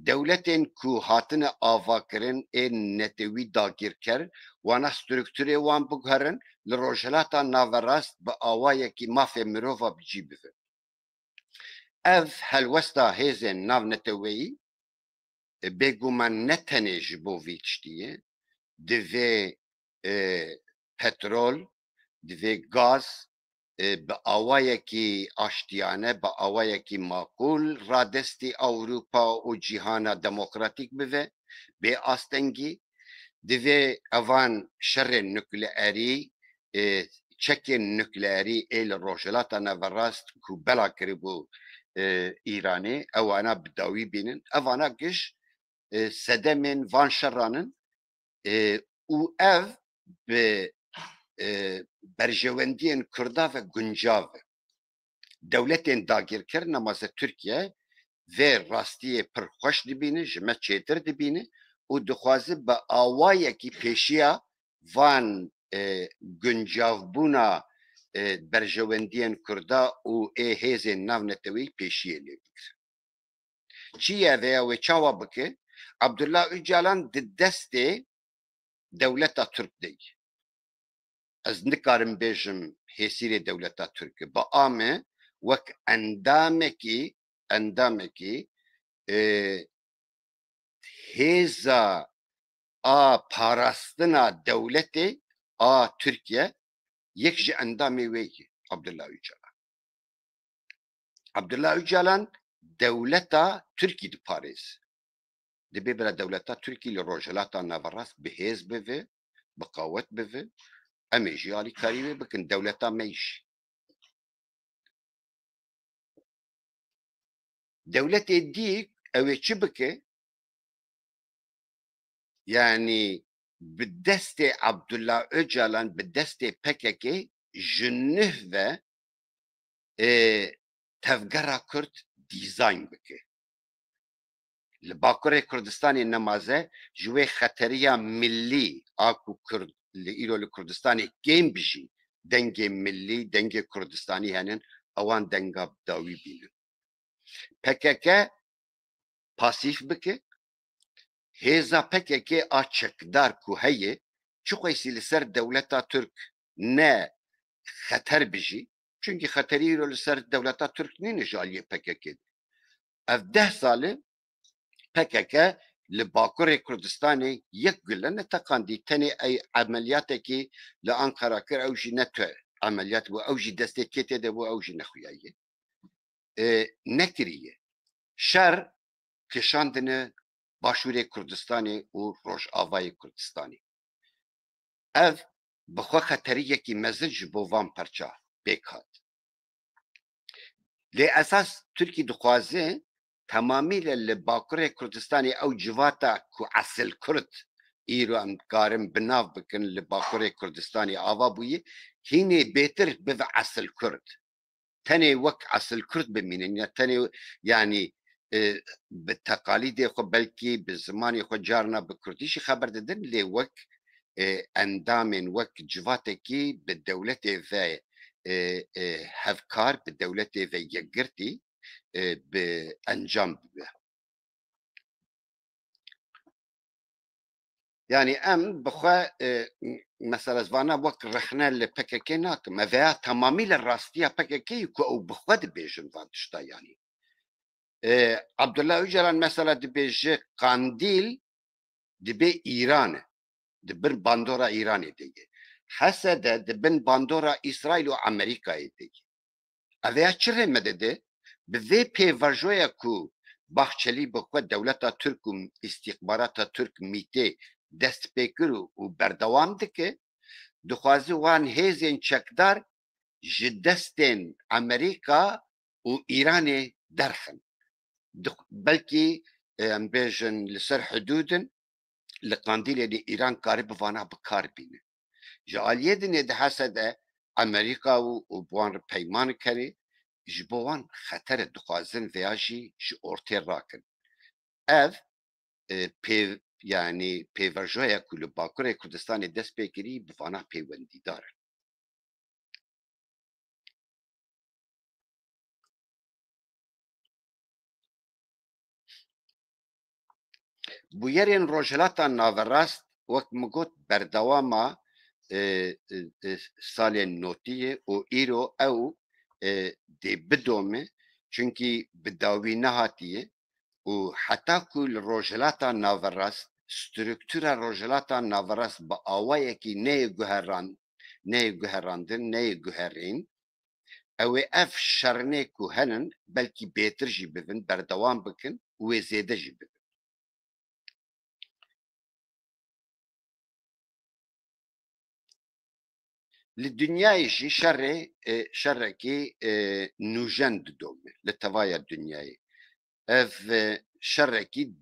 Dewletên ku hatine avakirin ê netewî dagîrker, wana strûktûrê wan biguherin, li Rojhilata Naverast bi awayekî mafê mirova bicî bibin. Ev helwesta hêzên navnetewî بێگومان نەتەنێ ji bo vî tiştiyê divê petrol divê gaz bi awayekî aştiyane bi awayekî makul radestî Ewropa û cîhana demokratîk bive bê astengî divê evan şerên nukleerî çekên nukleerî ê li rojhilata Navrast ku bela kiribû Îranê ewana bi dawî bînin evana giş sedemên van şeranin û ev bi berjewendiyên Kurda ve guncav e. Dewletên dagîrkir nemaze Tirkiye vê rastiyê pir xweş dibîne ji me çêtir dibîne û dixwaze bi awayekî pêşiya van guncavbûna berjewendiyên Kurda û hêzên navnetewî pêşiyê lê bikir. Çi ye veya wê çawa bike? Abdullah Öcalan di destê dewleta Türk dey. Ez nikarim bêjim hêsîrê dewleta Türk e. Bi amê wek endamekî hêza a parastina dewletê a Tirkiye yek ji endamê wê ye Abdullah Öcalan. Abdullah Öcalan dewleta Tirkî diparêz. Dibe bira dewleta Tirkî li rojhilata Navrast bi hêz bive, bi qawet bive, em ê jî alîkarî wê bikin dewleta me jî. Dewletê dîk ew ê çi bike? Yani bi destê Abdullah Öcalan bi destê PKK ji nû ve tevgera Kurd dîzayn bike. Li Bakurê Kurdistanê nemaze ji wê xeteriya millî a ku Kurd li îro li Kurdistanê kêm bijî dengê millî dengê Kurdistanî henin ewan denga dawî bînin. PKK pasîf bike hêza PKK a çekdar ku heye çi xwesî li ser dewleta Türk ne xeter bijî çünkü xeterî îro li ser dewleta Türk nîne ji aliyê PKK. Ev 10 salê PKK li Bakurê Kurdistanê yek gule neteqandî tenê emeliyatekî li Ankara kir ew jî netwe emeliyat bû ew jî destê kêtê de bû ew jî nexuyaye. Nekiriye. Şer kişandine Başûrê Kurdistanê û Rojavayê Kurdistanê. Ev bi xwe xeteriyekî mezin ji bo van perça pêk hat. Lê esas Tirkî dixwaze tamamîle li Bakurê Kurdistanê ew civata ku esil Kurd îro em karin binav bikin li Bakurê Kurdistanê ava bûye hînê bêtir bive esil Kurd. Tenê wek esil Kurd bimînin ya tenê yani bi teqalîdê xwe belkî bi zimanê xwe carna bi Kurdî jî xeber didin lê wek endamên wek civatekî bi dewletê ve hevkar bi dewletê ve yekgirtî bi encam bibe. Yani em bi xwe meselezvana wek rexne li PKK nakim. Veya tamamîle rastiya PKK'yê ku ew bi xwe dibêjin van tişta yani. Abdullah Öcalan mesela dibêje Kandîl dibe İranê. Dibin bandora İranê de. Hesede dibin bandora İsrail û Amerîkayê de. Eveya çi rê me dide? Bi vê pêvajoya ku Baxçelî bi xwe dewleta Türk û îstîxbarata Türk mîtê dest pê kir û berdewam dike, dixwaze wan hêzên çekdar ji destên Amerîka û İranê derxin. Belkî em bêjin li ser hidûdin li Kandîlê de İran karî bi vana bikar bîne. Ji aliyê dinê de hesede Amerîka û bi wan re peyman kerê ji bo wan xetere dixwazin veya jî ji ortê rakin. Ev yani pêverjoya ku li Bakurê Kurdistanê dest pê kirî bi vana peywendîdar e. Bûyerên rojhilata Navrast wek min got berdewama salên notiyê û îro ew dê bidome çünkü bi dawî nehatiye و حتی که روجلاتا ناوراست سترکتورا روجلاتا ناوراست با آوائه که نه گوهراندن نه گوهرین او اف شرنه که هنن بلکی بیتر جی ببن بردوام بکن و زیده جی ببن للدنيا شي شر كي نوجند دومي لتوايا الدنيا اف شر كي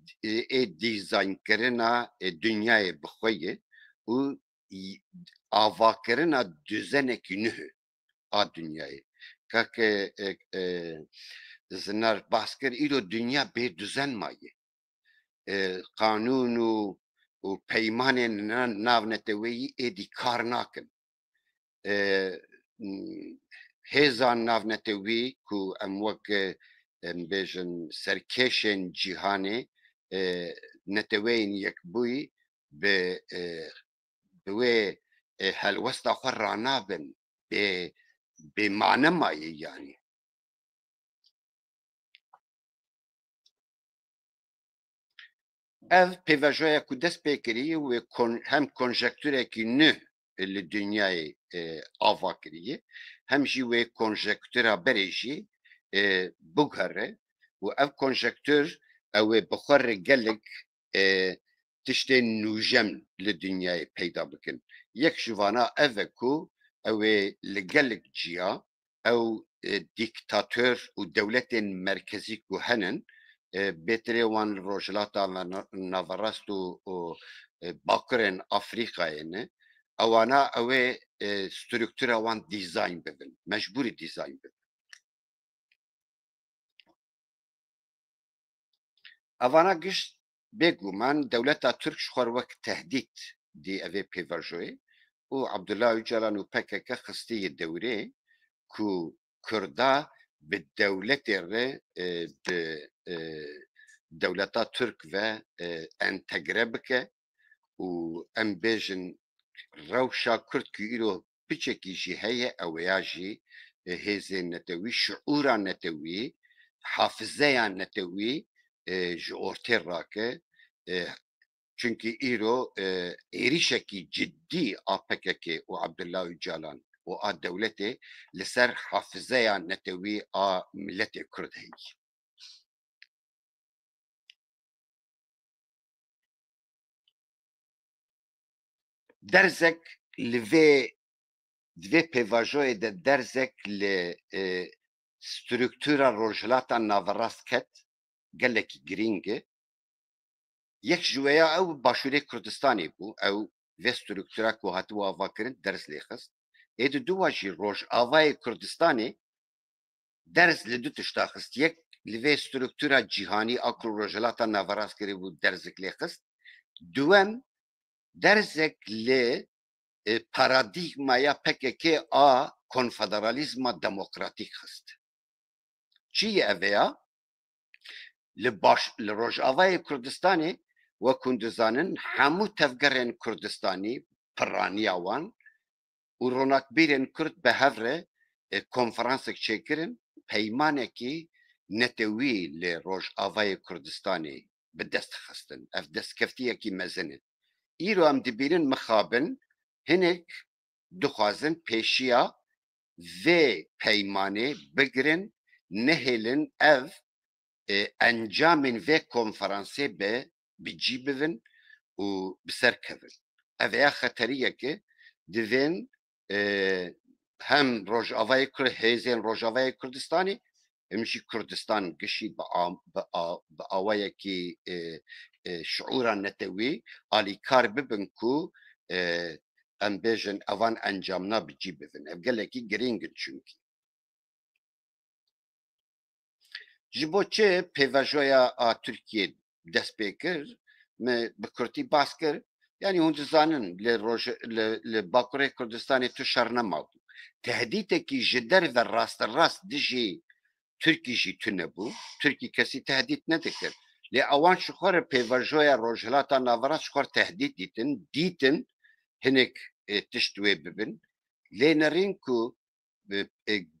ديزاين كرنا الدنيا بخويه و آوا كرنا düzene ki nühü a dünyayı kak zinar baskır ilo dünya bir düzen mayı kanunu و peymanen navneteveyi edi karnakin هێزان ناونەتەوی ku em wek em bêjin serkêşên cîhanê neteweyên yekbûyî bi wê helwesta xwe ranabin bêmane mayê yanî ev pêvajoya ku dest pê kiriye wê hem konjektûrekî nû li dünyayê ava kiriye hem jî wê konjektûra berê jî bighere û ev konjektûr ew ê bi xwe re gelek tiştên nûjem li dünyayê peyda bikin yek ji vana ev e ku ew ê li gelek ciya ew dîktatör û dewletên merkezî ku henin bêtirê wan li rojhilata navarast û bakirên Afrikayê ne اوانا اوه سترکتورا وان دیزاین ببین مجبوری دیزاین ببین اوانا گشت بگو من دولتا ترک شخور وقت تهدید دی اوه پیورجوی و عبدالله öcalan و PKK خستی دوره کو کردا به دولت ره به دولتا ترک و انتگره بکه و ام بیجن روشا کرد که ایرو بچکی جی هیه اویا جی هزین نتوی شعورا نتوی حافظه نتوی جی ارتر راکه چونکه ایرو ایریشکی جدی آپکک و عبدالله öcalan و آ دولته لسر حافظه نتوی آ ملت کرد هی درزك لفي دوی پیواژوی ده درزك ل سترکتورا روجلاتا ناوراست کت گلکی گرینگه یک جویا او باشوری کردستانی بو او و سترکتورا کو هاتو آوا کرن درس لیخست اید دو واجی روج آوای کردستانی درس لدو تشتاخست یک لوی سترکتورا جیهانی اکرو روجلاتا ناوراست کری بو درزك لیخست دوم درزك ل paradigmaya PKK a konfederalizma demokratik xist. Çi eveya li Rojavayê Kurdistanê wekû dizanin hemû tevgerên Kurdistanî pirraniya wan û ronakbîrên Kurd bi hev re konferansek çêkirin peymanekî netewî li Rojavayê Kurdistanê bi dest xistin. Ev destkeftiyekî mezin e. Îro em dibînin mixabin hinek dixwazin pêşiya vê peymanê bigirin nehêlin ev encamên vê konferansê bicî bibin û bi ser kevin. Ev ya xeteriyeke divên hem Rojavayê hêzên Rojavayê Kurdistanê hem jî Kurdistan gişî bi awayekî şuura netewî alîkar bibin ku em bêjin evan encamna bicî bibin. Ev gelekî giring in çünkü. Ji bo çi pêvajoya a Tirkiye dest pê kir me bi Kurtî bas kir yanî hûn dizanin li Bakurê Kurdistanê tu şer nemabû. Tehdîtekî ji derve rasterast dijî Tirkî jî tune bû. Tirkî kesî tehdît nedikir. Lê ewan ji xwe re pêvajoya Rojhilata Navrast ji xwe re tehdît dîtin hinek tişt wê bibin lê nerîn ku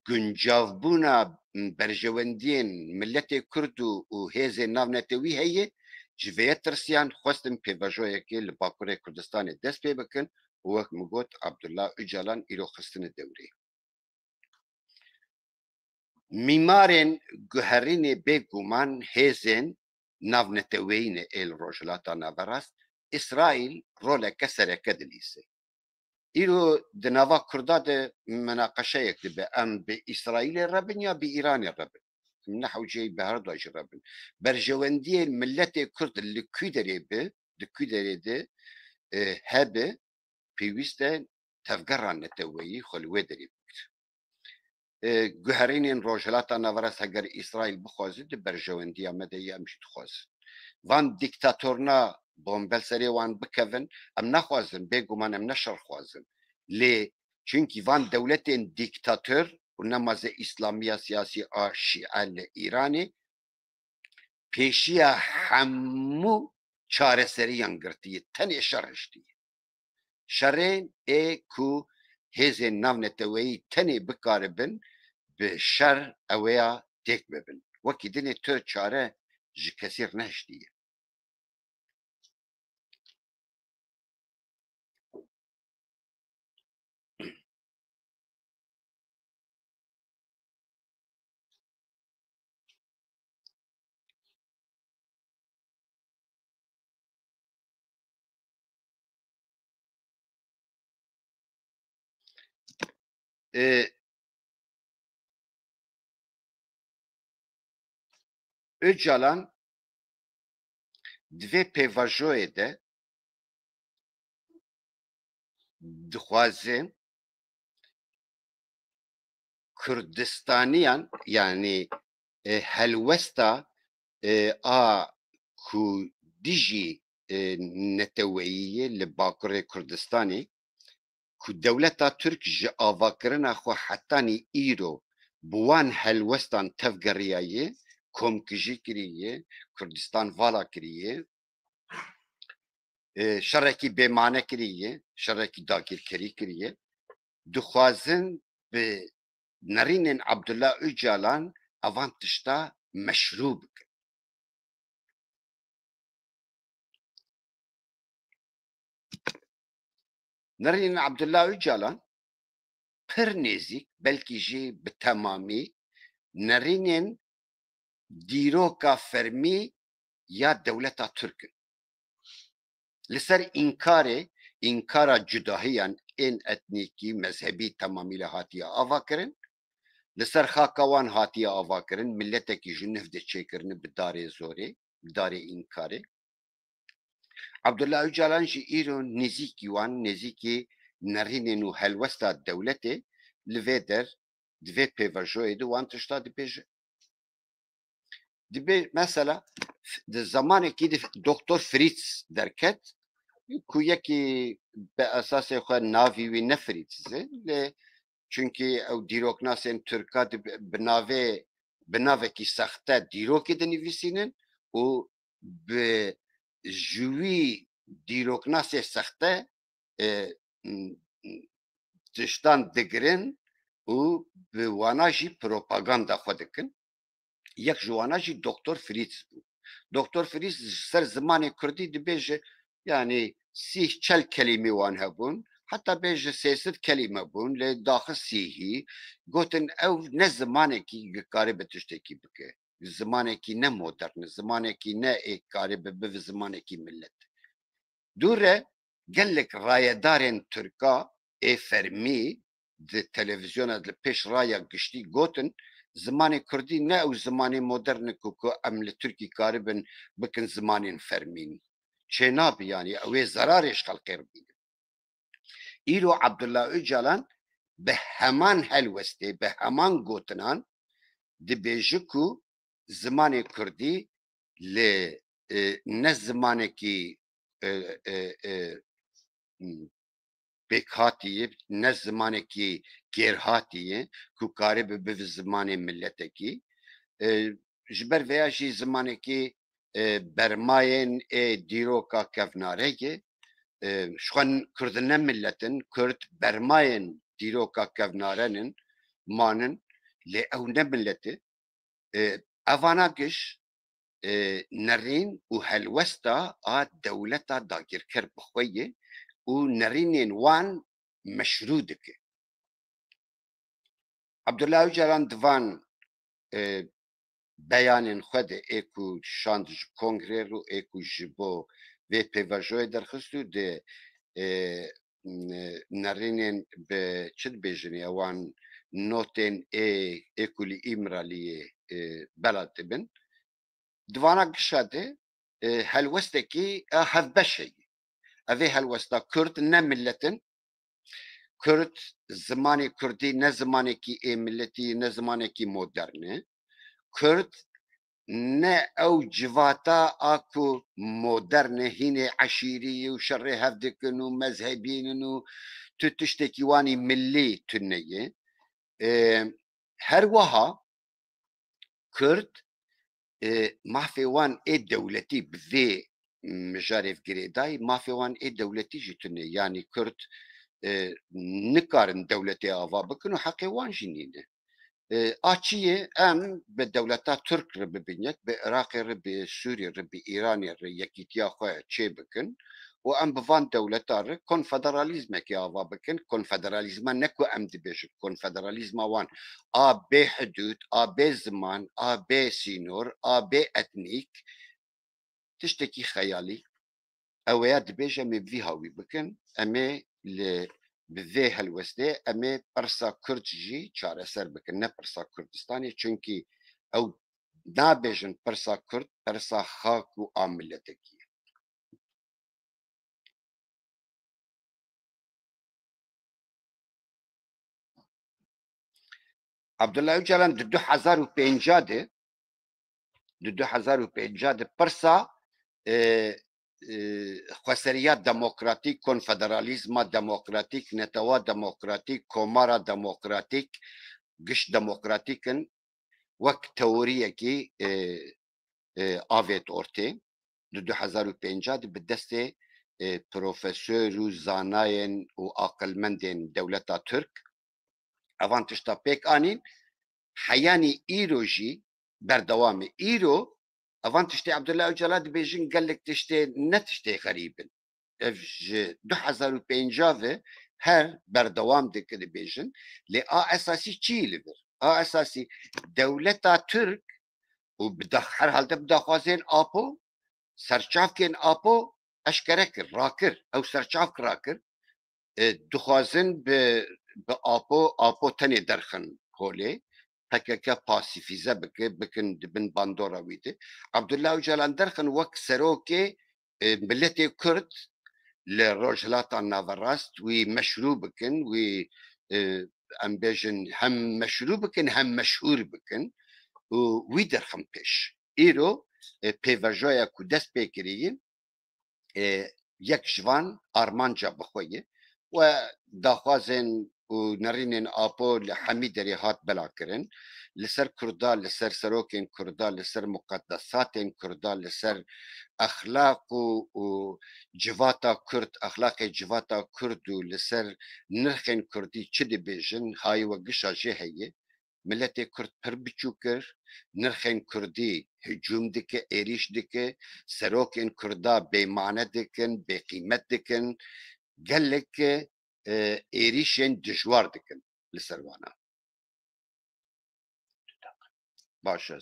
guncavbûna برجوندین ملت کرد و هیز ناونتوی هیه جویه ترسیان خواستم پیوژویه که لباکوره کردستان دست پی بکن و وقت مگوت عبدالله اجالان ایرو خستن دوره میمارن گوهرین بگومان هیزن ناونتوین ایل روجلاتا نابراست اسرائیل رول کسر کدلیسه ایرو دناوا کرده ده مناقشه یک به ام به اسرائیل ربن یا به ایران ربن من حوجي بهر دوج ربن برجوندي الملت كرد اللي كيدري به دكيدري ده هبه بيوسته تفقران نتوي خلوه دري جهرين روجلاتا نافرس هجر اسرائيل بخوازي ده برجوندي امدي امشي تخواز وان ديكتاتورنا بومبل سري وان بكفن ام نخوازن بيگومان ام نشر خوازن ليه çünkü van devletin diktatör و نماز اسلامیه سیاسی شیعه ایرانی پیشی همو چاره سریان گرتیه تنی شرشتی شرین ای کو هز ناونتوی تنی بکاربن به شر اویا تک ببن وکی دنی تو چاره جی کسیر نشتیه Öcalan dve pevajoye de dixwaze Kurdistaniyan yani helwesta a ku dijî neteweyî li Bakurê Kurdistanê ku dewleta Türk ji avakirina xwe hetanî îro bi wan helwestan tevgeriyaye komkijî kiriye Kurdistan vala kiriye şerekî bêmane kiriye şerekî dagîrkerî kiriye dixwazin bi nerînên Abdullah Öcalan evan tişta meşrû bikin nerînên Abdullah Öcalan pir nêzik belkî jî bi temamî nerînên dîroka fermî ya dewleta Türk in li ser înkara cudahiyan ên etnîkî mezhebî temamîle hatiye avakirin li ser xaka wan hatiye avakirin milletekî ji niv de çêkirine bi darê zorê bi darê înkarê Abdullah Öcalan ji îro nêzîkî wan nêzîkî nerînên û helwesta dewletê li vê der di vê pêvajoyê de wan tişta dibêje dibê mesela di zamanekî de Doktor Fritz derket ku yekî bi esasê xwe navî wî ne Fritz e lê çünkü ew dîroknasên Türka bi navekî sexte dîrokê dinivîsînin û bi ji wî dîroknasê sexte tiştan digirin û bi wana jî propaganda xwe dikin yek ji wana jî Doktor Fritz bû Doktor Fritz ser zimanê Kurdî dibêje yani sîh çel kelimê wan hebûn heta bêje sêsed kelîme bûn lê daxil sîhî gotin ew ne zimanekî karê bi tiştekî bike zimanekî ne modern zimanekî ne karê bi zimanekî millet dûre gelek rayedarên Türka ê fermî di televizyona li pêş raya giştî gotin zimanê Kurdî ne ew zimanê modern ku em li Tirkî karibin bikin zimanên fermîn çê nabî yani ew ê zerarê ji xelkê bînin îro Abdullah Öcalan bi heman helwestê bi heman gotinan dibêje ku zimanê Kurdî li ne zimanekî pêkhatiye ne zimanekî gêrhatiye ku karî bi zimanê milletekî ji ber vêya jî zimanekî bermayên ê dîroka kevnareyê ji xwe Kurd ne milletin Kurd bermayên dîroka kevnarenin manin لێ ئەو نەملەتە ئەڤانە گشت نەڕین و هەلوەستا ئا دەولەتا داگیرکەر بخۆیە و نەڕینێن وان مەشروع دکە عەبدوڵڵا ئۆجەلان divan beyanên xwe de ê ku şand ji kongrê û ê ku ji bo vê pêvajoyê derxist û de nêrînên bi çi dibêjin ewan notên ê ku li îmiraliyê bela dibin divana gişa de helwestekî hevbeşeyê ev ê helwesta Kurd ne milletin Kurd zimanê Kurdî ne zimanekî ê milletî ne zimanekî modern e Kurd ne ew civata a ku modern e hînê eşîrî û şerê hev dikin û mezhebînin û tu tiştekî wanî millî tune ye her wiha Kurd mafê wan ê dewletî bi vê mijarevgirê dayî mafê wan ê dewletî jî tune yanî Kurd nikarin dewletê ava bikin û heqê wan jî nîne Açiyê em bi dewleta Türk re bibînek bi Iraqê re bi Sûriyê re bi Îranê re yekîtiya xwe çê bikin û em bi van dewleta re konfederalîzmekê ava bikin konfederalîzma ne ku em dibêjin konfederalîzma wan a bê hidûd a bê ziman a bê sînor a bê etnîk tiştekî xeyalî ew ê dibêje em ê vî hawî bikin em ê li bi vê helwestê em ê pirsa Kurd jî çareser bikin ne pirsa Kurdistanê çünkî ew nabêjin pirsa Kurd pirsa xak û a milletekî ye Abdullah Öcalan di 2005 de di 2005 de pirsa xweseriya demokratîk konfederalîzma demokratîk netewa demokratîk komara demokratîk giş demokratîkin wek teoriyekî avêt ortê di 2005 de bi destê profesör û zanayên û aqilmendên dewleta Türk evan tişta pêk anîn heyanî îro jî berdewam e îro evan tiştê Abdullah Öcalan dibêjin gelek tiştê ne tiştê xerîbin ev ji 2005 ve her berdewam dike dibêjin lê a esasî çi li vir a esasî dewleta Türk û her halde bi daxwazên apo serçavkên apo eşkere kir rakir ew serçav rakir dixwazin bi apo tenê derxin holê PKK pasîfîze bike bikin dibin bandora wî de Abdullah Öcalan derxin wek serokê milletê Kurd li Rojhilata Navrast wî meşrû bikin wî em bêjin hem meşrû bikin hem meşhûr bikin û wî derxin pêş îro pêvajoya ku dest pê kirî yek ji van armanca bixwe ye we daxwazên û nerînên apo li hemî derê hat belakirin li ser Kurda li ser serokên Kurda li ser muqeddesatên Kurda li ser exlaq û civata Kurd exlaqê civata Kurd û li ser nirxên Kurdî çi dibêjin hayê we gişa jê heye milletê Kurd pir biçûk kir nirxên Kurdî hicûm dike êriş dike serokên Kurda bêmane dikin bêqîmet dikin gelek êrişên dijwar dikin li ser wana baş e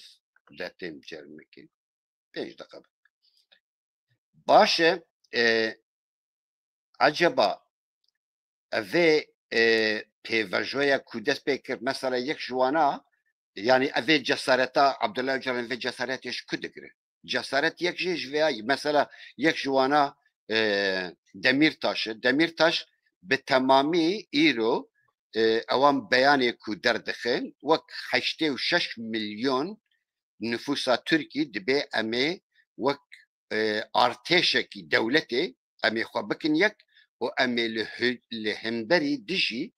detêm cermekê 5 deqa baş e acaba evê pêvajoya ku dest pê kir mesela yek ji wana yani evê cesareta Abdullah Öcalan vê cesaretê ji ku digire cesaret yek jê ji vêyayî mesela yek ji wana Demirtaş e Demirtaş bi temamî îro ewan beyanê ku derdixin wek 86 milyon nüfusa Türkî dibe em ê wek artêşekî dewletê em ê xwe bikin yek û em ê li hemberî dijî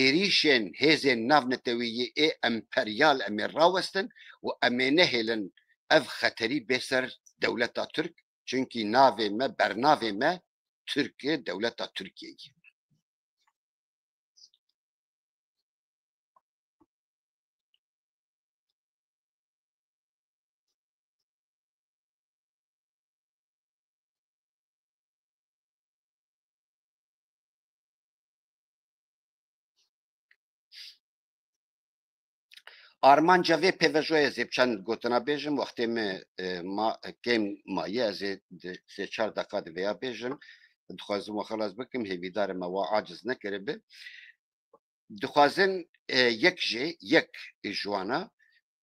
êrişên hêzên navnetewîyê ê emperyal em ê rawestin û em ê nehêlin ev xeterî bê ser dewleta Türk çünkî navê me bernavê me Türk e dewleta Tirkiyeyê Armanca ve pevejoya zepçan gotuna bejim vakti me ma kem maye ze se 4 dakika veya bejim dixwazim xalas bikim hevîdar me wa aciz nekiribe dixwazin yek jê yek jwana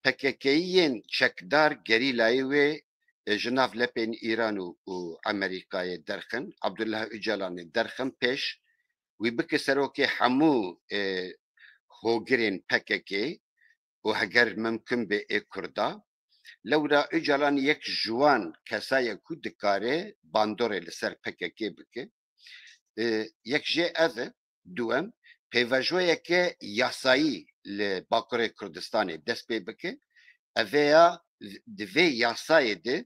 PKK'yên çekdar gerîlayê wê ji nav lepên İran û Amerîkayê derxin Abdullah Öcalanê derxin pêş wî bike serokê hemû hogirên PKK û heger mimkin be ê Kurda lewra Öcalan yek ji wan kesayek ku dikare bandorê li ser PKK bike yek jê ev e duem pêvajoyeke yasayî li Bakurê Kurdistanê dest pê bike ev ya di vê yasayê de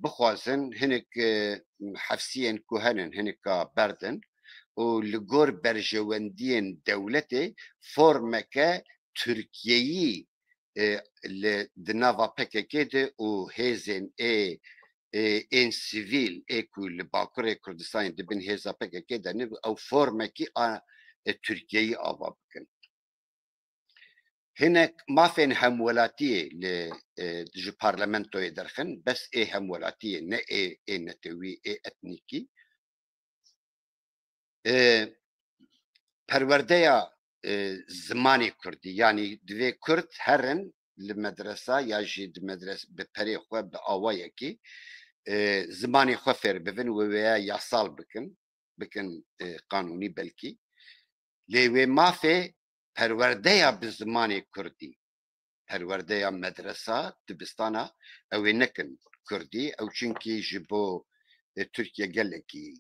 bixwazin hinek hefsiyên ku henin hineka berdin û li gor berjewendiyên dewletê formeke Tirkiyeyî li di nava PKK de û hêzên ên sivîl ê ku li Bakurê Kurdistanê dibin hêza PKK de ew formekî Tirkiyeyî ava bikin. Hinek mafên hemwelatiyê li ji parlamentoyê derxin bes ê hemwelatiyê ne ê netewî ê etnîkî perwerdeya zimanê Kurdî yanî divê Kurd herin li medresa ya jî di medres bi perê xwe bi awayekî zimanê xwe fêr bibin û wêya yasal bikin qanûnî belkî lê wê mafê perwerdeya bi zimanê Kurdî perwerdeya medresa dibistana ew ê nekin Kurdî ew çunkî ji bo Türkiye gelekî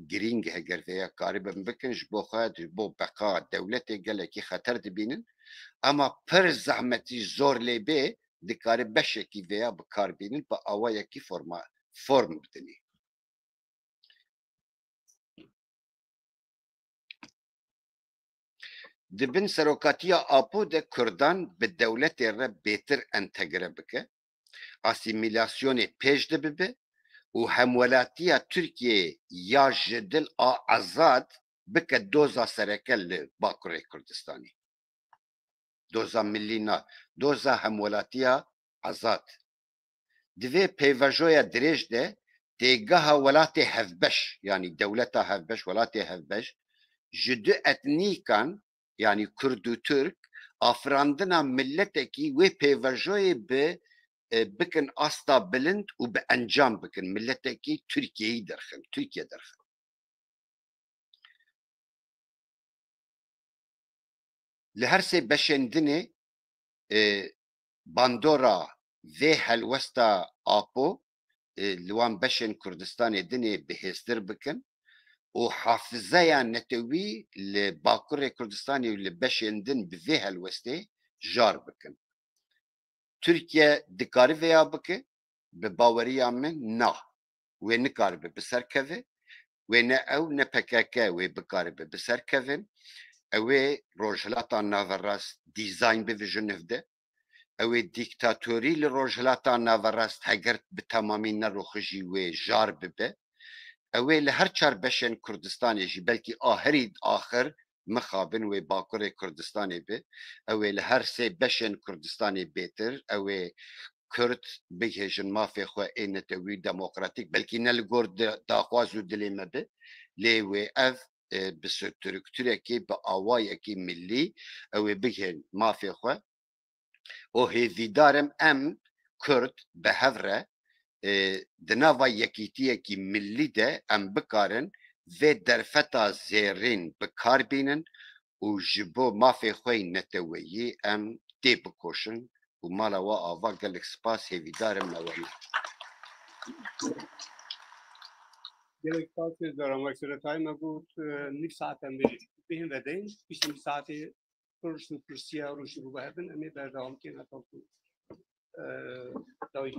girîng heger veya karibin bikin ji bo xwe ji bo beqa dewletê gelekî xeter dibînin ama pir zehmetî zor lê bê dikare beşekî veya bikarbînin bi awayekî form bidinî. Dibin serokatiya Apo de Kurdan bi dewletê re bêtir entegre bike asîmîlasyonê pêş dibibe û hemwelatiya Tirkiyeyê ya ji dil a ezad bike doza sereke li Bakurê Kurdistanê. Doza millî na, doza hemwelatiya ezad. Divê pêvajoya dirêj de têgeha welatê hevbeş yanî dewleta hevbeş welatê hevbeş ji du etnîkan yanî Kurd û Türk afirandina milletekî wê pêvajoyê bi bikin asta bilind û bi encam bikin milletekî Tirkiyeyî derxin Tirkiye derxin. Li her sê beşên dinê bandora vê helwesta Apo li wan beşên Kurdistanê dinê bihêztir bikin û hafizeya netewî li Bakurê Kurdistanê û li beşên din bi vê helwestê jar bikin. Türkiye dikarî vêya bike bi baweriya min na wê nikaribe bi ser keve wê ne ew ne PKK wê bikaribe bi ser kevin ew ê rojhilata naverast dîzayn bibe ji niv de ew ê dîktatorî li rojhilata naverast heger bi temamî neroxijî wê jar bibe ew ê li her çar beşên Kurdistanê jî belkî ahirî axir mixabin wê Bakurê Kurdistanê be ew ê li her sê beşên Kurdistanê bêtir ew ê Kurd bihêjin mafê xwe ê netewî demokratîk belkî ne li gor daxwaz û dilê me be lê wê ev bi struktûrekî bi awayekî millî ew ê bihên mafê xwe û hêvîdarim em Kurd bi hev re di nava yekîtiyekî millî de em bikarin vê derfeta zêrîn bikarbînin û ji bo mafê xwe neteweyî em tê bikoşin û mala we ava gelek spas hêvîdarim me welî. Gelek spas döram ve suretay me got nif saatem bir bihin vedeyim. Bişim saati kurşun kursiya ruşu bu behbin emi berdağım ki ne toplu. Davi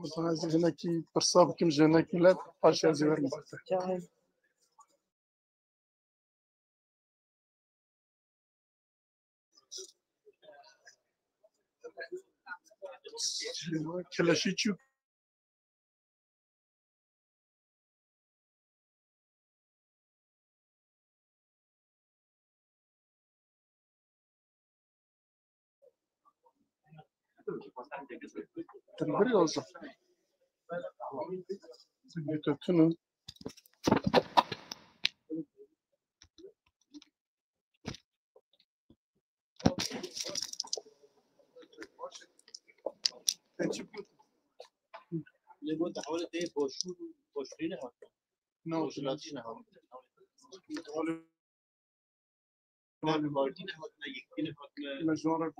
وصل هناك برصاب كم جناك لا باشا زوير مبارك كلا شيء تشوف تنبري وصل تنو اللي قلت حوالي ايه بوشرين نو بوشرين حوالي مجورة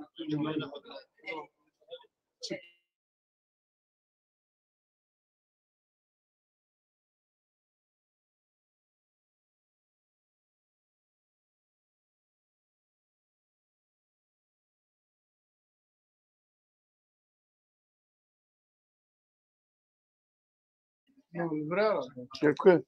برا شكرا